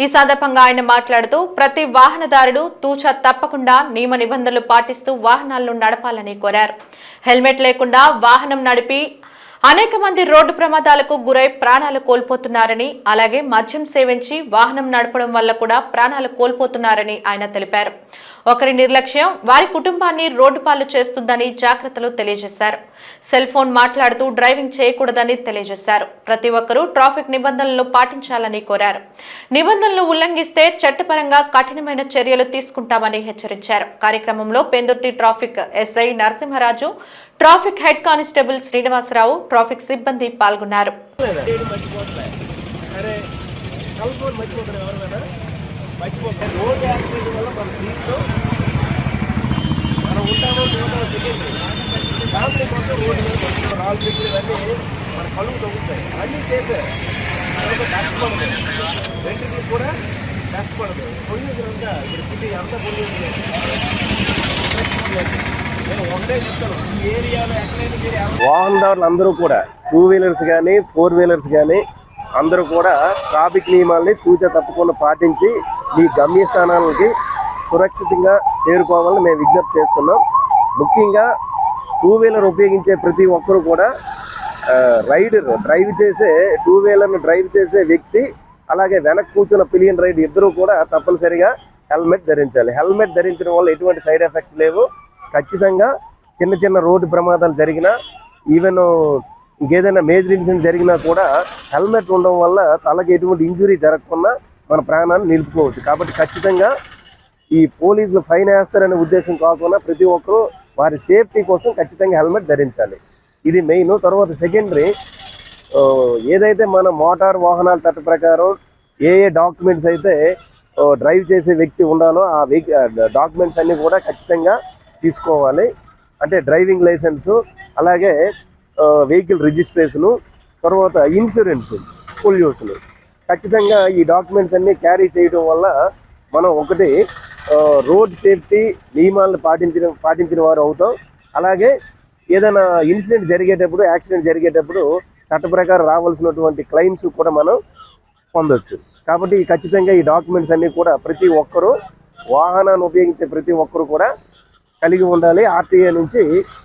ఈ సందర్భంగా ఆయన మాట్లాడుతూ ప్రతి వాహనదారుడు తూచా తప్పకుండా నియమ నిబంధనలు పాటిస్తూ వాహనాలను నడపాలని కోరారు. హెల్మెట్ లేకుండా వాహనం నడిపి అనేక మంది రోడ్డు ప్రమాదాలకు గురై ప్రాణాలు కోల్పోతున్నారని, అలాగే మద్యం సేవించి వాహనం నడపడం వల్ల కూడా ప్రాణాలు కోల్పోతున్నారని ఆయన తెలిపారు. ఒకరి నిర్లక్ష్యం వారి కుటుంబాన్ని రోడ్డు పాలు చేస్తుందని జాగ్రత్తలు తెలియజేశారు. సెల్ ఫోన్ మాట్లాడుతూ డ్రైవింగ్ చేయకూడదని తెలియజేశారు. ప్రతి ఒక్కరూ ట్రాఫిక్ నిబంధనలను పాటించాలని కోరారు. నిబంధనలు ఉల్లంఘిస్తే చట్టపరంగా కఠినమైన చర్యలు తీసుకుంటామని హెచ్చరించారు. కార్యక్రమంలో Pendurthi traffic SI Narasimharaju, traffic head constable Srinivasarao, traffic సిబ్బంది పాల్గొన్నారు. వాహనదారులు అందరూ కూడా 2 వీలర్స్ కానీ 4 వీలర్స్ కానీ అందరూ కూడా ట్రాఫిక్ నియమాల్ని తూచా తప్పకుండా పాటించి మీ గమ్యస్థానాలకి సురక్షితంగా చేరుకోవాలని మేము విజ్ఞప్తి చేస్తున్నాం. ముఖ్యంగా 2 వీలర్ ఉపయోగించే ప్రతి ఒక్కరూ కూడా డ్రైవ్ చేసే 2 వీలర్ని డ్రైవ్ చేసే వ్యక్తి, అలాగే వెనక్కి కూర్చున్న పిలియన్ రైడ్ ఇద్దరు కూడా తప్పనిసరిగా హెల్మెట్ ధరించాలి. హెల్మెట్ ధరించడం వల్ల ఎటువంటి సైడ్ ఎఫెక్ట్స్ లేవు. ఖచ్చితంగా చిన్న చిన్న రోడ్డు ప్రమాదాలు జరిగినా, ఈవెన్ ఇంకేదైనా మేజర్ ఇన్సిడెంట్ జరిగినా కూడా హెల్మెట్ ఉండడం వల్ల తలకి ఎటువంటి ఇంజురీ జరగకుండా మన ప్రాణాన్ని నిలుపుకోవచ్చు. కాబట్టి ఖచ్చితంగా ఈ పోలీసులు ఫైన్ వేస్తారనే ఉద్దేశం కాకుండా ప్రతి ఒక్కరూ వారి సేఫ్టీ కోసం ఖచ్చితంగా హెల్మెట్ ధరించాలి. ఇది మెయిన్. తర్వాత సెకండరీ, ఏదైతే మన మోటార్ వాహనాల చట్ట ప్రకారం ఏ డాక్యుమెంట్స్ అయితే డ్రైవ్ చేసే వ్యక్తి ఉండాలో ఆ డాక్యుమెంట్స్ అన్నీ కూడా ఖచ్చితంగా తీసుకోవాలి. అంటే డ్రైవింగ్ లైసెన్సు, అలాగే వెహికల్ రిజిస్ట్రేషను, తర్వాత ఇన్సూరెన్స్, పొల్యూషన్. ఖచ్చితంగా ఈ డాక్యుమెంట్స్ అన్నీ క్యారీ చేయడం వల్ల మనం ఒకటి రోడ్ సేఫ్టీ నియమాలను పాటించిన వారు అవుతాం. అలాగే ఏదైనా ఇన్సిడెంట్ జరిగేటప్పుడు, యాక్సిడెంట్ జరిగేటప్పుడు చట్ట ప్రకారం రావాల్సినటువంటి క్లెయిమ్స్ కూడా మనం పొందొచ్చు. కాబట్టి ఖచ్చితంగా ఈ డాక్యుమెంట్స్ అన్నీ కూడా ప్రతి ఒక్కరూ, వాహనాన్ని ఉపయోగించే ప్రతి ఒక్కరూ కూడా కలిగి ఉండాలి. ఆర్టీఏ నుంచి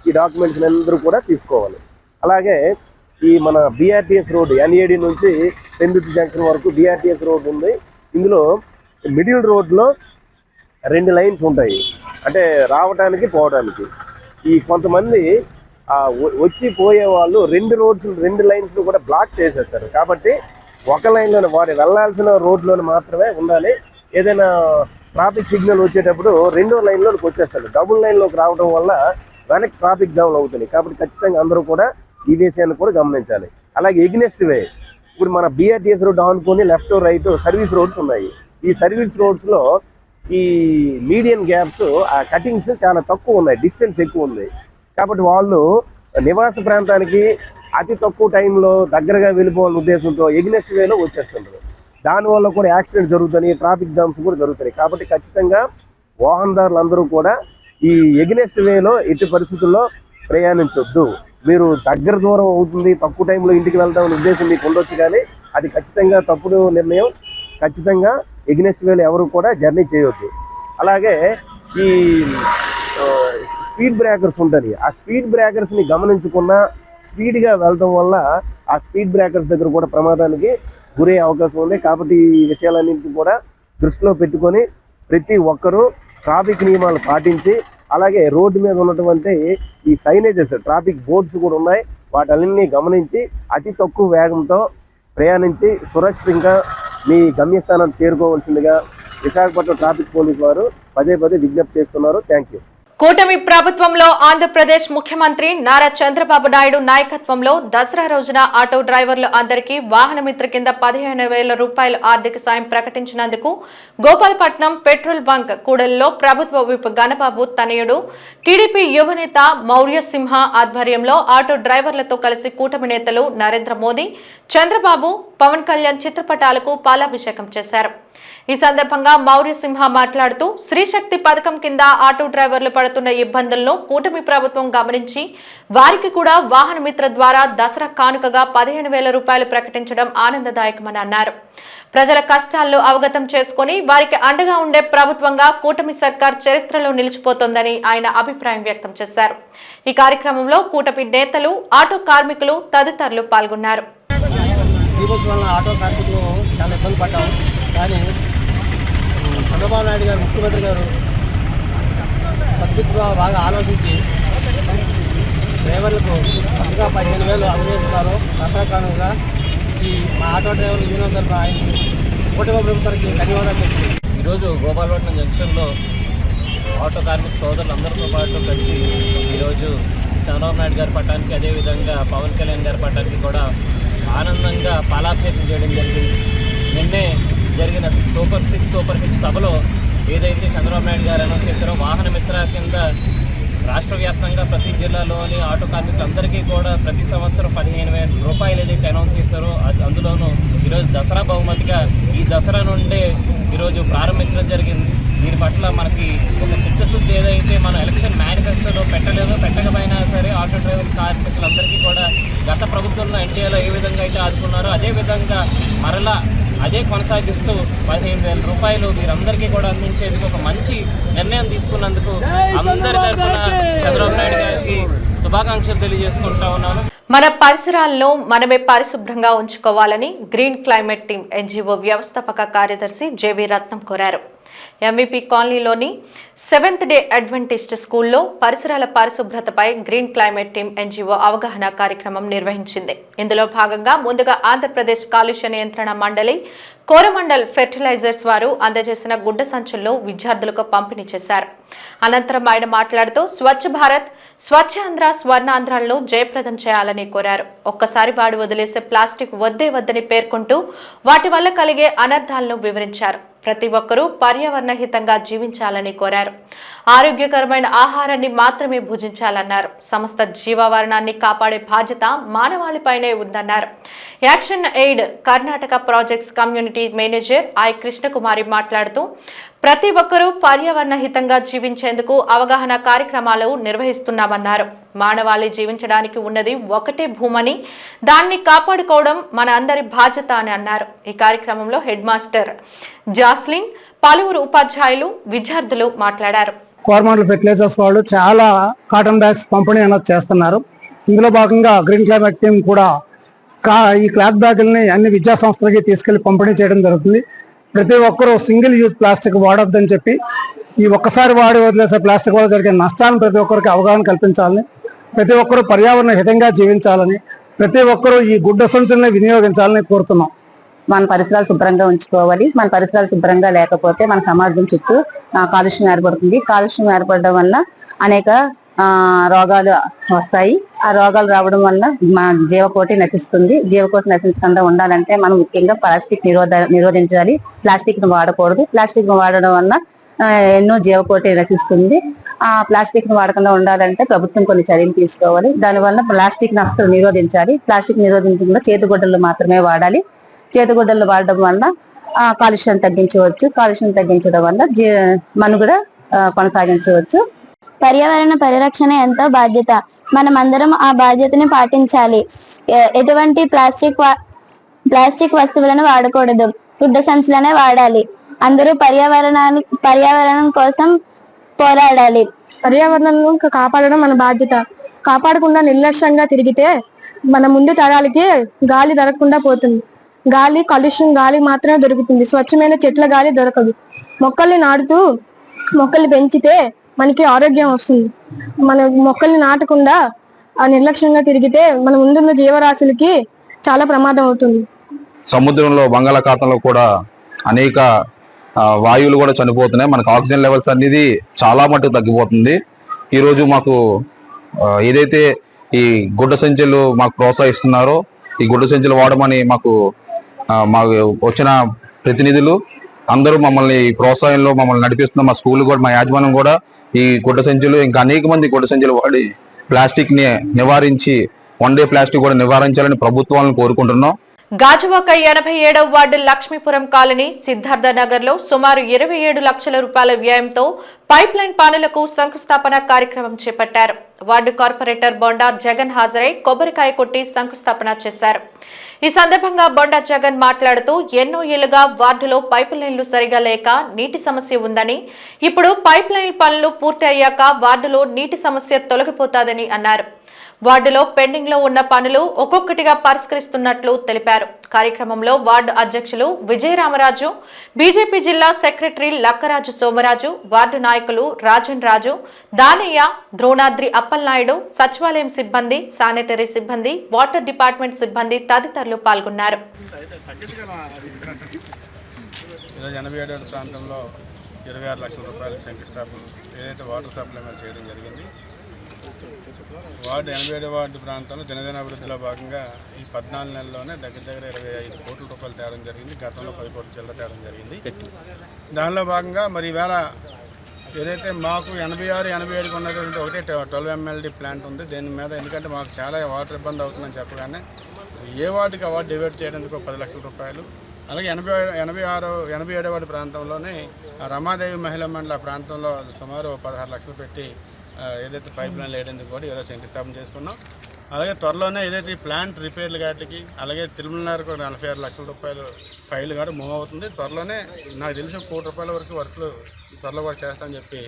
ఈ డాక్యుమెంట్స్ అందరూ కూడా తీసుకోవాలి. అలాగే ఈ మన బీఆర్టీఎస్ రోడ్డు, ఎన్ఏడి నుంచి పెందుర్తి జంక్షన్ వరకు బీఆర్టీఎస్ రోడ్డు ఉంది. ఇందులో మిడిల్ రోడ్లో 2 లైన్స్ ఉంటాయి, అంటే రావడానికి పోవడానికి. ఈ కొంతమంది వచ్చి పోయే వాళ్ళు 2 లైన్స్ కూడా బ్లాక్ చేసేస్తారు. కాబట్టి ఒక లైన్లోనే వారు వెళ్ళాల్సిన రోడ్లోనే మాత్రమే ఉండాలి. ఏదైనా ట్రాఫిక్ సిగ్నల్ వచ్చేటప్పుడు 2వ లైన్లోకి వచ్చేస్తారు. డబుల్ లైన్లోకి రావడం వల్ల వెనక్కి ట్రాఫిక్ జామ్ అవుతుంది. కాబట్టి ఖచ్చితంగా అందరూ కూడా ఈ విషయాన్ని కూడా గమనించాలి. అలాగే ఎగ్నెస్ట్ వే, ఇప్పుడు మన బీఆర్టీఎస్ రోడ్ ఆనుకొని లెఫ్ట్ రైట్ సర్వీస్ రోడ్స్ ఉన్నాయి. ఈ సర్వీస్ రోడ్స్లో ఈ మీడియన్ గ్యాప్స్, ఆ కటింగ్స్ చాలా తక్కువ ఉన్నాయి, డిస్టెన్స్ ఎక్కువ ఉంది. కాబట్టి వాళ్ళు నివాస ప్రాంతానికి అతి తక్కువ టైంలో దగ్గరగా వెళ్ళిపోవాలనే ఉద్దేశంతో ఎగ్నెస్ట్ వేలో వచ్చేస్తుంటారు. దానివల్ల కూడా యాక్సిడెంట్ జరుగుతున్నాయి, ట్రాఫిక్ జామ్స్ కూడా జరుగుతున్నాయి. కాబట్టి ఖచ్చితంగా వాహనదారులు అందరూ కూడా ఈ ఎగ్నెస్ట్ వేలో ఎట్టి పరిస్థితుల్లో ప్రయాణించొద్దు. మీరు దగ్గర దూరం అవుతుంది, తక్కువ టైంలో ఇంటికి వెళ్తామనే ఉద్దేశం మీకు ఉండొచ్చు, కానీ అది ఖచ్చితంగా తప్పుడు నిర్ణయం. ఖచ్చితంగా ఎగ్నెస్ట్ వేలో ఎవరు కూడా జర్నీ చేయొద్దు. అలాగే ఈ స్పీడ్ బ్రేకర్స్ ఉంటుంది, ఆ స్పీడ్ బ్రేకర్స్ని గమనించకుండా స్పీడ్గా వెళ్ళడం వల్ల ఆ స్పీడ్ బ్రేకర్స్ దగ్గర కూడా ప్రమాదానికి గురే అవకాశం ఉంది. కాబట్టి ఈ విషయాలన్నింటినీ కూడా దృష్టిలో పెట్టుకొని ప్రతి ఒక్కరూ ట్రాఫిక్ నియమాలు పాటించి, అలాగే రోడ్డు మీద ఉన్నటువంటి ఈ సైనేజెస్, ట్రాఫిక్ బోర్డ్స్ కూడా ఉన్నాయి, వాటన్నింటినీ గమనించి అతి తక్కువ వేగంతో ప్రయాణించి సురక్షితంగా మీ గమ్యస్థానాన్ని చేరుకోవాల్సిందిగా విశాఖపట్నం ట్రాఫిక్ పోలీసు వారు పదే విజ్ఞప్తి చేస్తున్నారు. Thank you. కూటమి ప్రభుత్వంలో ఆంధ్రప్రదేశ్ ముఖ్యమంత్రి నారా చంద్రబాబు నాయుడు నాయకత్వంలో దసరా రోజున ఆటో డ్రైవర్లు అందరికీ వాహన మిత్ర కింద 15,000 రూపాయలు ఆర్థిక సాయం ప్రకటించినందుకు గోపాలపట్నం పెట్రోల్ బంక్ కూడలిలో ప్రభుత్వ విప్ గణబాబు తనయుడు టీడీపీ యువనేత మౌర్య సింహ ఆధ్వర్యంలో ఆటో డ్రైవర్లతో కలిసి కూటమి నేతలు నరేంద్ర మోదీ, చంద్రబాబు, పవన్ కళ్యాణ్ చిత్రపటాలకు పాలాభిషేకం చేశారు. ఈ సందర్భంగా మౌర్య సింహ మాట్లాడుతూ శ్రీశక్తి పథకం కింద ఆటో డ్రైవర్లు పడుతున్న ఇబ్బందులను కూటమి ప్రభుత్వం గమనించి వారికి కూడా వాహన మిత్ర ద్వారా దసరా కానుకగా 15,000 రూపాయలు ప్రకటించడం ఆనందదాయకమని అన్నారు. ప్రజల కష్టాలను అవగతం చేసుకుని వారికి అండగా ఉండే ప్రభుత్వంగా కూటమి సర్కార్ చరిత్రలో నిలిచిపోతోందని ఆయన అభిప్రాయం వ్యక్తం చేశారు. ఈ కార్యక్రమంలో కూటమి నేతలు, ఆటో కార్మికులు తదితరులు పాల్గొన్నారు. ఆటో కార్మికులు చాలా ఇబ్బంది పడ్డాం, కానీ చంద్రబాబు నాయుడు గారు ముఖ్యమంత్రి గారు సబ్జెక్టుగా బాగా ఆలోచించి డ్రైవర్లకు కొత్తగా 15,000 అందజేస్తున్నారు. దసరా కానుకగా ఈ మా ఆటో డ్రైవర్లు యూనియన్ తరఫున ఆయనకి కూటమి ప్రభుత్వానికి ధన్యవాదాలు చెప్తున్నాను. ఈరోజు గోపాలపట్నం జంక్షన్లో ఆటో కార్మిక సోదరులందరితో పాటు కలిసి ఈరోజు చంద్రబాబు నాయుడు గారి పట్టానికి, అదేవిధంగా పవన్ కళ్యాణ్ గారి పట్టానికి కూడా ఆనందంగా పాలాభిషేకం చేయడం జరిగింది. నిన్నే జరిగిన సూపర్ 6 సూపర్ హిట్ సభలో ఏదైతే చంద్రబాబు నాయుడు గారు అనౌన్స్ చేశారో వాహన మిత్ర కింద రాష్ట్ర వ్యాప్తంగా ప్రతి జిల్లాలోని ఆటో కార్మికులందరికీ కూడా ప్రతి సంవత్సరం 15,000 రూపాయలు ఏదైతే అనౌన్స్ చేశారో అందులోనూ ఈరోజు దసరా బహుమతిగా ఈ దసరా నుండే ఈరోజు ప్రారంభించడం జరిగింది. దీని పట్ల మనకి ఒక చిత్తశుద్ధి ఏదైతే మన ఎలక్షన్ మేనిఫెస్టోలో పెట్టలేదో, పెట్టకపోయినా సరే ఆటో డ్రైవర్ కార్మికులందరికీ కూడా గత ప్రభుత్వంలో ఎన్టీఏలో ఏ విధంగా అయితే ఆదుకున్నారో అదేవిధంగా మరలా అదే కొనసాగిస్తూ 15,000 రూపాయలు వీరందరికీ కూడా అందించేందుకు ఒక మంచి నిర్ణయం తీసుకున్నందుకు అందరి తరఫున చంద్రబాబు నాయుడు గారికి శుభాకాంక్షలు తెలియజేసుకుంటా ఉన్నాను. మన పరిసరాలను మనమే పరిశుభ్రంగా ఉంచుకోవాలని గ్రీన్ క్లైమేట్ టీమ్ ఎన్జీఓ వ్యవస్థాపక కార్యదర్శి జేవీ రత్నం కోరారు. ఎంవీపీ కాలనీలోని 7th డే అడ్వెంటిస్ట్ స్కూల్లో పరిసరాల పరిశుభ్రతపై గ్రీన్ క్లైమేట్ టీమ్ ఎన్జీఓ అవగాహన కార్యక్రమం నిర్వహించింది. ఇందులో భాగంగా ముందుగా ఆంధ్రప్రదేశ్ కాలుష్య నియంత్రణ మండలి, కోరమండల్ ఫెర్టిలైజర్స్ వారు అందజేసిన గుడ్డ సంచుల్లో విద్యార్థులకు పంపిణీ చేశారు. అనంతరం ఆయన మాట్లాడుతూ స్వచ్ఛ భారత్, స్వచ్ఛ ఆంధ్ర, స్వర్ణాంధ్రాలను జయప్రదం చేయాలని కోరారు. ఒక్కసారి వాడి వదిలేసే ప్లాస్టిక్ వద్దే వద్దని పేర్కొంటూ వాటి వల్ల కలిగే అనర్థాలను వివరించారు. ప్రతి ఒక్కరూ పర్యావరణ హితంగా జీవించాలని కోరారు. ఆరోగ్యకరమైన ఆహారాన్ని మాత్రమే భుజించాలన్నారు. సమస్త జీవావరణాన్ని కాపాడే బాధ్యత మానవాళిపైనే ఉందన్నారు. Action aid Karnataka projects community manager I Krishnakumari మాట్లాడుతూ ప్రతి ఒక్కరూ పర్యావరణ హితంగా జీవించేందుకు అవగాహన కార్యక్రమాలు నిర్వహిస్తున్నామన్నారు. మానవాళి జీవించడానికి ఉన్నది ఒకటే భూమని, దాన్ని కాపాడుకోవడం మన అందరి బాధ్యత అని అన్నారు. ఈ కార్యక్రమంలో హెడ్ మాస్టర్ జాస్లిన్, పలువురు ఉపాధ్యాయులు, విద్యార్థులు మాట్లాడారు. కోరమండల్ ఫెర్టిలైజర్స్ వాళ్ళు చాలా కాటన్ బ్యాగ్స్ పంపిణీ అనేది చేస్తున్నారు. ఇందులో భాగంగా గ్రీన్ క్లైమేట్ టీమ్ కూడా ఈ క్లాత్ బ్యాగుల్ని అన్ని విద్యా సంస్థలకి తీసుకెళ్లి పంపిణీ చేయడం జరుగుతుంది. ప్రతి ఒక్కరూ సింగిల్ యూజ్ ప్లాస్టిక్ వాడొద్దని చెప్పి ఈ ఒక్కసారి వాడి వదిలేసే ప్లాస్టిక్ వల్ల జరిగే నష్టాలను ప్రతి ఒక్కరికి అవగాహన కల్పించాలని, ప్రతి ఒక్కరూ పర్యావరణ హితంగా జీవించాలని, ప్రతి ఒక్కరూ ఈ గుడ్డ సంచుల్ని వినియోగించాలని కోరుతున్నాం. మన పరిసరాలు శుభ్రంగా ఉంచుకోవాలి. మన పరిసరాలు శుభ్రంగా లేకపోతే మన సమాజం చుట్టూ కాలుష్యం ఏర్పడుతుంది. కాలుష్యం ఏర్పడడం వల్ల అనేక రోగాలు వస్తాయి. ఆ రోగాలు రావడం వల్ల మన జీవకోటి నశిస్తుంది. జీవకోటి నశించకుండా ఉండాలంటే మనం ముఖ్యంగా ప్లాస్టిక్ నిరోధించాలి. ప్లాస్టిక్ ను వాడకూడదు. ప్లాస్టిక్ ను వాడడం వల్ల ఎన్నో జీవకోటి నశిస్తుంది. ఆ ప్లాస్టిక్ ను వాడకుండా ఉండాలంటే ప్రభుత్వం కొన్ని చర్యలు తీసుకోవాలి. దానివల్ల ప్లాస్టిక్ ను అస్సలు నిరోధించాలి. ప్లాస్టిక్ నిరోధించకుండా చేతిగుడ్డలు మాత్రమే వాడాలి. చేతిగుడ్డలు వాడడం వల్ల కాలుష్యం తగ్గించవచ్చు. కాలుష్యం తగ్గించడం వల్ల మనుగడ కొనసాగించవచ్చు. పర్యావరణ పరిరక్షణ ఎంతో బాధ్యత. మనం అందరం ఆ బాధ్యతని పాటించాలి. ఎటువంటి ప్లాస్టిక్ వస్తువులను వాడకూడదు. గుడ్డ సంచులనే వాడాలి. అందరూ పర్యావరణం కోసం పోరాడాలి. పర్యావరణం కాపాడడం మన బాధ్యత. కాపాడకుండా నిర్లక్ష్యంగా తిరిగితే మన ముందు తరాలకి గాలి దొరకకుండా పోతుంది. గాలి కాలుష్యం గాలి మాత్రమే దొరుకుతుంది. స్వచ్ఛమైన చెట్ల గాలి దొరకదు. మొక్కల్ని నాటుతూ మొక్కల్ని పెంచితే మనకి ఆరోగ్యం వస్తుంది. మన మొక్కల్ని నాటకుండా ఆ నిర్లక్ష్యంగా తిరిగితే మన ముందున్న జీవరాశులకి చాలా ప్రమాదం అవుతుంది. సముద్రంలో, బంగాళాఖాతంలో కూడా అనేక వాయువులు కూడా చనిపోతున్నాయి. మనకు ఆక్సిజన్ లెవెల్స్ అనేది చాలా మట్టుకు తగ్గిపోతుంది. ఈరోజు మాకు ఏదైతే ఈ గుడ్డ సంచులు మాకు ప్రోత్సహిస్తున్నారో ఈ గుడ్డ సంచులు వాడమని మాకు వచ్చిన ప్రతినిధులు అందరూ మమ్మల్ని ప్రోత్సాహంలో మమ్మల్ని నడిపిస్తున్న మా స్కూల్ కూడా మా యాజమాన్యం కూడా ఈ గుడ్డ సంచులు ఇంకా అనేక మంది గుడ్డ సంచులు వాడి ప్లాస్టిక్ ని నివారించి వన్ డే ప్లాస్టిక్ కూడా నివారించాలని ప్రభుత్వాలను కోరుకుంటున్నాం. గాజువాక 87వ వార్డు లక్ష్మీపురం కాలనీ సిద్ధార్థ నగర్ లో సుమారు 27 లక్షల రూపాయల వ్యయంతో పైప్ లైన్ పనులకు శంకుస్థాపన కార్యక్రమం చేపట్టారు. వార్డు కార్పొరేటర్ బొండా జగన్ హాజరై కొబ్బరికాయ కొట్టి శంకుస్థాపన చేశారు. ఈ సందర్భంగా బొండా జగన్ మాట్లాడుతూ ఎన్నో ఏళ్లుగా వార్డులో పైప్ లైన్లు సరిగా లేక నీటి సమస్య ఉందని, ఇప్పుడు పైప్ లైన్ పనులు పూర్తి అయ్యాక వార్డులో నీటి సమస్య తొలగిపోతాదని అన్నారు. వార్డులో పెండింగ్ లో ఉన్న పనులు ఒక్కొక్కటిగా పరిష్కరిస్తున్నట్లు తెలిపారు. కార్యక్రమంలో వార్డు అధ్యక్షులు విజయరామరాజు, బీజేపీ జిల్లా సెక్రటరీ లక్కరాజు సోమరాజు, వార్డు నాయకులు రాజన్ రాజు, దానయ్య, ద్రోణాద్రి అప్పలనాయుడు, సచివాలయం సిబ్బంది, శానిటరీ సిబ్బంది, వాటర్ డిపార్ట్మెంట్ సిబ్బంది తదితరులు పాల్గొన్నారు. 87 ప్రాంతంలో 26 లక్షల రూపాయల శంకుస్థాపన ఏదైతే వాటర్ సప్లై చేయడం జరిగింది. వార్డు 87 వార్డు ప్రాంతంలో దినదినాభివృద్ధిలో భాగంగా ఈ 14 నెలల్లోనే దగ్గర 25 కోట్ల రూపాయలు తేవడం జరిగింది. గతంలో 10 కోట్ల చిల్లర తేవడం జరిగింది. దానిలో భాగంగా మరి ఈవేళ ఏదైతే మాకు 86, 87కి ఉన్నటువంటి ఒకటే 12 MLD ప్లాంట్ ఉంది. దీని మీద ఎందుకంటే మాకు చాలా వాటర్ ఇబ్బంది అవుతుందని చెప్పగానే ఏ వార్డుకి ఆ వార్డు డివైడ్ చేయడానికి 10 లక్షల రూపాయలు, అలాగే 87 వార్డు ప్రాంతంలోనే రమాదేవి మహిళా మండల ప్రాంతంలో సుమారు 16 లక్షలు పెట్టి ఏదైతే పైప్ లైన్ వేయడానికి కూడా ఈరోజు శంకుస్థాపన చేసుకున్నాం. అలాగే త్వరలోనే ఏదైతే ఈ ప్లాంట్ రిపేర్లు గాటికి అలాగే తిరుమలనగర్ 46 లక్షల రూపాయలు ఫైల్ కూడా మూవ్ అవుతుంది. త్వరలోనే నాకు తెలిసి 1 కోటి రూపాయల వరకు వర్క్లు త్వరలో కూడా చేస్తామని చెప్పి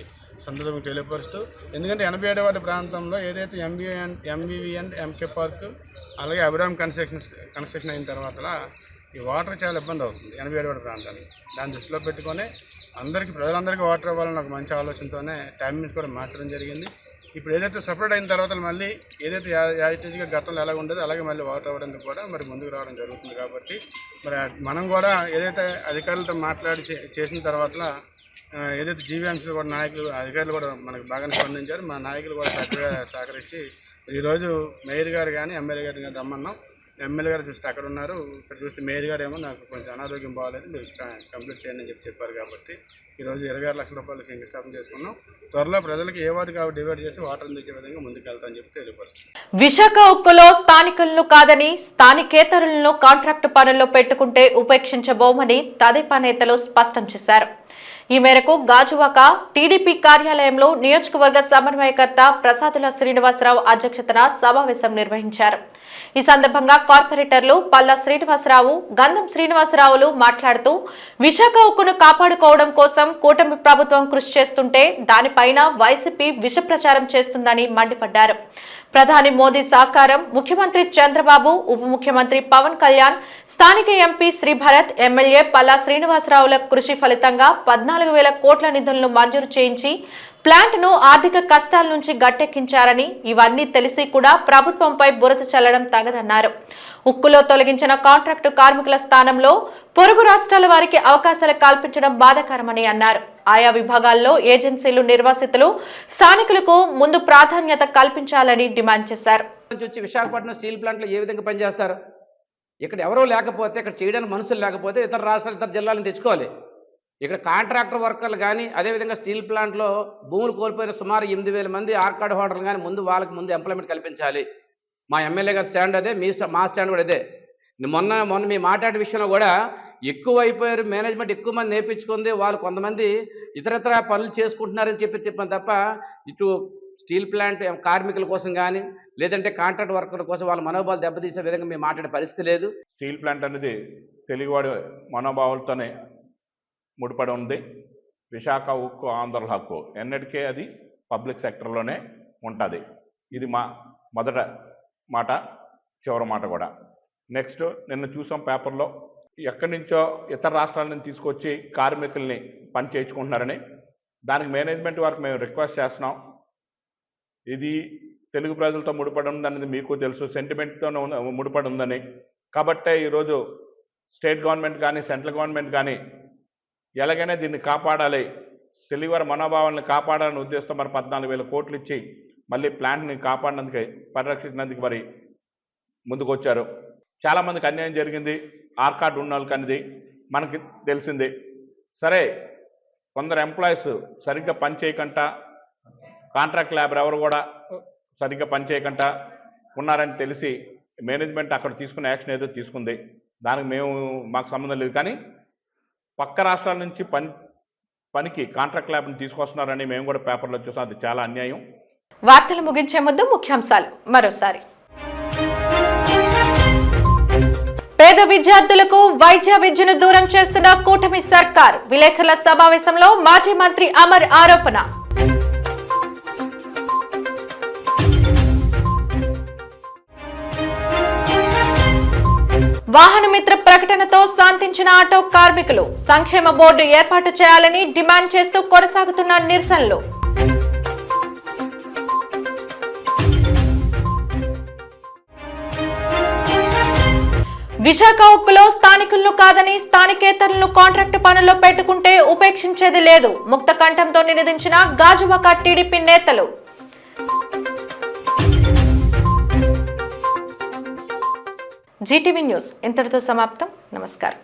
సందర్భంగా తెలియపరుస్తూ, ఎందుకంటే 87 వార్డు ప్రాంతంలో ఏదైతే ఎంబీవీ అండ్ ఎంకే పార్క్ అలాగే అభిరామ్ కన్స్ట్రక్షన్ అయిన తర్వాత ఈ వాటర్ చాలా ఇబ్బంది అవుతుంది 87 వార్డు ప్రాంతానికి. దాన్ని దృష్టిలో పెట్టుకొని ప్రజలందరికీ వాటర్ ఇవ్వాలని ఒక మంచి ఆలోచనతోనే టైమింగ్స్ కూడా మార్చడం జరిగింది. ఇప్పుడు ఏదైతే సపరేట్ అయిన తర్వాత మళ్ళీ ఏదైతే యాజిటీగా గతంలో ఎలా ఉండేదో అలాగే మళ్ళీ వాటర్ ఇవ్వడానికి కూడా మరి ముందుకు రావడం జరుగుతుంది. కాబట్టి మరి మనం కూడా ఏదైతే అధికారులతో మాట్లాడి చేసిన తర్వాత ఏదైతే జీవీఎంసీలు కూడా నాయకులు అధికారులు కూడా మనకు బాగానే స్పందించారు. మా నాయకులు కూడా చక్కగా సహకరించి ఈరోజు మేయర్ గారు కానీ ఎమ్మెల్యే గారిని కానీ రమ్మన్నాం. ఎమ్మెల్యే గారు చూస్తే అక్కడ ఉన్నారు, ఇక్కడ చూస్తే మేయర్ గారు ఏమో నాకు కొంచెం అనారోగ్యం బాగాలేదు, మీరు కంప్లీట్ చేయండి అని చెప్పారు. కాబట్టి ఈరోజు 26 లక్షల రూపాయలు శంకుస్థాపన చేసుకున్నాం. త్వరలో ప్రజలకు ఏ వాటికి డివైడ్ చేసి వాటర్ అందించే విధంగా ముందుకు వెళ్తామని చెప్పి తెలియపరుస్తుంది. విశాఖ ఉక్కులో స్థానికులను కాదని స్థానికేతరులను కాంట్రాక్టు పనుల్లో పెట్టుకుంటే ఉపేక్షించబోమని తదేపా నేతలు స్పష్టం చేశారు. ఈ మేరకు గాజువాక టీడీపీ కార్యాలయంలో నియోజకవర్గ సమన్వయకర్త ప్రసాదుల శ్రీనివాసరావు అధ్యక్షతన సమావేశం నిర్వహించారు. ఈ సందర్భంగా కార్పొరేటర్లు పల్లా శ్రీనివాసరావు, గంధం శ్రీనివాసరావులు మాట్లాడుతూ విశాఖ ఉక్కును కాపాడుకోవడం కోసం కూటమి ప్రభుత్వం కృషి చేస్తుంటే దానిపైన వైసీపీ విష ప్రచారం చేస్తుందని మండిపడ్డారు. ప్రధాని మోదీ సహకారం, ముఖ్యమంత్రి చంద్రబాబు, ఉప ముఖ్యమంత్రి పవన్ కళ్యాణ్, స్థానిక ఎంపీ శ్రీభరత్, ఎమ్మెల్యే పల్లా శ్రీనివాసరావుల కృషి ఫలితంగా 14,000 కోట్ల నిధులను మంజూరు చేయించి ప్లాంట్ ను ఆర్థిక కష్టాల నుంచి గట్టెక్కించారని, ఇవన్నీ తెలిసి కూడా ప్రభుత్వంపై బురద చల్లడం తగదన్నారు. ఉక్కులో తొలగించిన కాంట్రాక్టు కార్మికుల స్థానంలో పొరుగు రాష్ట్రాల వారికి అవకాశాలు కల్పించడం బాధాకరమని అన్నారు. ఆయా విభాగాల్లో ఏజెన్సీలు, నిర్వాసితులు, స్థానికులకు ముందు ప్రాధాన్యత కల్పించాలని డిమాండ్ చేశారు. విశాఖపట్నం స్టీల్ ప్లాంట్లో ఏ విధంగా పనిచేస్తారు? ఇక్కడ ఎవరో లేకపోతే, ఇక్కడ చేయడానికి మనుషులు లేకపోతే ఇతర రాష్ట్రాలు, ఇతర జిల్లాలను తెచ్చుకోవాలి. ఇక్కడ కాంట్రాక్టర్ వర్కర్లు కానీ, అదేవిధంగా స్టీల్ ప్లాంట్లో భూములు కోల్పోయిన సుమారు 8,000 మంది ఆర్కాడ్ హోల్డర్లు కానీ వాళ్ళకి ముందు ఎంప్లాయ్మెంట్ కల్పించాలి. మా ఎమ్మెల్యే గారి స్టాండ్ అదే, మా స్టాండ్ కూడా అదే. మొన్న మీ మాట్లాడే విషయంలో కూడా ఎక్కువ అయిపోయారు, మేనేజ్మెంట్ ఎక్కువ మంది నేర్పించుకుంది, వాళ్ళు కొంతమంది ఇతరత్ర పనులు చేసుకుంటున్నారని చెప్పాను తప్ప ఇటు స్టీల్ ప్లాంట్ కార్మికుల కోసం కానీ లేదంటే కాంట్రాక్ట్ వర్కర్ల కోసం వాళ్ళ మనోభావాలు దెబ్బతీసే విధంగా మేము మాట్లాడే పరిస్థితి లేదు. స్టీల్ ప్లాంట్ అనేది తెలుగువాడి మనోభావాలతోనే ముడిపడి ఉంది. విశాఖ ఉక్కు ఆంధ్రుల హక్కు ఎన్నటికే అది పబ్లిక్ సెక్టర్లోనే ఉంటుంది. ఇది మా మొదట మాట, చివరి మాట కూడా. నెక్స్ట్ నిన్న చూసాం పేపర్లో ఎక్కడి నుంచో ఇతర రాష్ట్రాల నుంచి తీసుకొచ్చి కార్మికుల్ని పని చేయించుకుంటున్నారని. దానికి మేనేజ్మెంట్ వారికి మేము రిక్వెస్ట్ చేస్తున్నాం. ఇది తెలుగు ప్రజలతో ముడిపడి ఉందనేది మీకు తెలుసు, సెంటిమెంట్తో ముడిపడి ఉందని. కాబట్టే ఈరోజు స్టేట్ గవర్నమెంట్ కానీ సెంట్రల్ గవర్నమెంట్ కానీ ఎలాగైనా దీన్ని కాపాడాలి, తెలుగువారి మనోభావాలను కాపాడాలని ఉద్దేశంతో మరి 14,000 కోట్లు ఇచ్చి మళ్ళీ ప్లాంట్ని కాపాడినందుకు పరిరక్షించినందుకు మరి ముందుకు వచ్చారు. చాలామందికి అన్యాయం జరిగింది. ఆర్కార్డు ఉన్న వాళ్ళకి అనేది మనకి తెలిసింది. సరే, కొందరు ఎంప్లాయీస్ సరిగ్గా పనిచేయకుండా, కాంట్రాక్ట్ లేబర్ ఎవరు కూడా సరిగ్గా పనిచేయకుండా ఉన్నారని తెలిసి మేనేజ్మెంట్ అక్కడ తీసుకున్న యాక్షన్ ఏదో తీసుకుంది. దానికి మాకు సంబంధం లేదు. కానీ పక్క రాష్ట్రాల నుంచి పనికి కాంట్రాక్ట్ ల్యాబ్ని తీసుకొస్తున్నారని మేము కూడా పేపర్లో చూసాం. అది చాలా అన్యాయం. వార్తలు ముగించే ముందు ముఖ్యాంశాలు మరోసారి. పేద విద్యార్థులకు వైద్య విద్యను దూరం చేస్తున్న కూటమి సర్కార్. విలేకరుల సమావేశంలో మాజీ మంత్రి అమర్ ఆరోపణ. వాహన మిత్ర ప్రకటనతో శాంతించిన ఆటో కార్మికులు. సంక్షేమ బోర్డు ఏర్పాటు చేయాలని డిమాండ్ చేస్తూ కొనసాగుతున్న నిరసనలు. విశాఖ ఉక్కులో స్థానికులను కాదని స్థానికేతరులను కాంట్రాక్టు పనుల్లో పెట్టుకుంటే ఉపేక్షించేది లేదు. ముక్త కంఠంతో నినదించిన గాజువాక టీడీపీ నేతలు. జీటీవీ న్యూస్ ఇంతటితో సమాప్తం. నమస్కారం.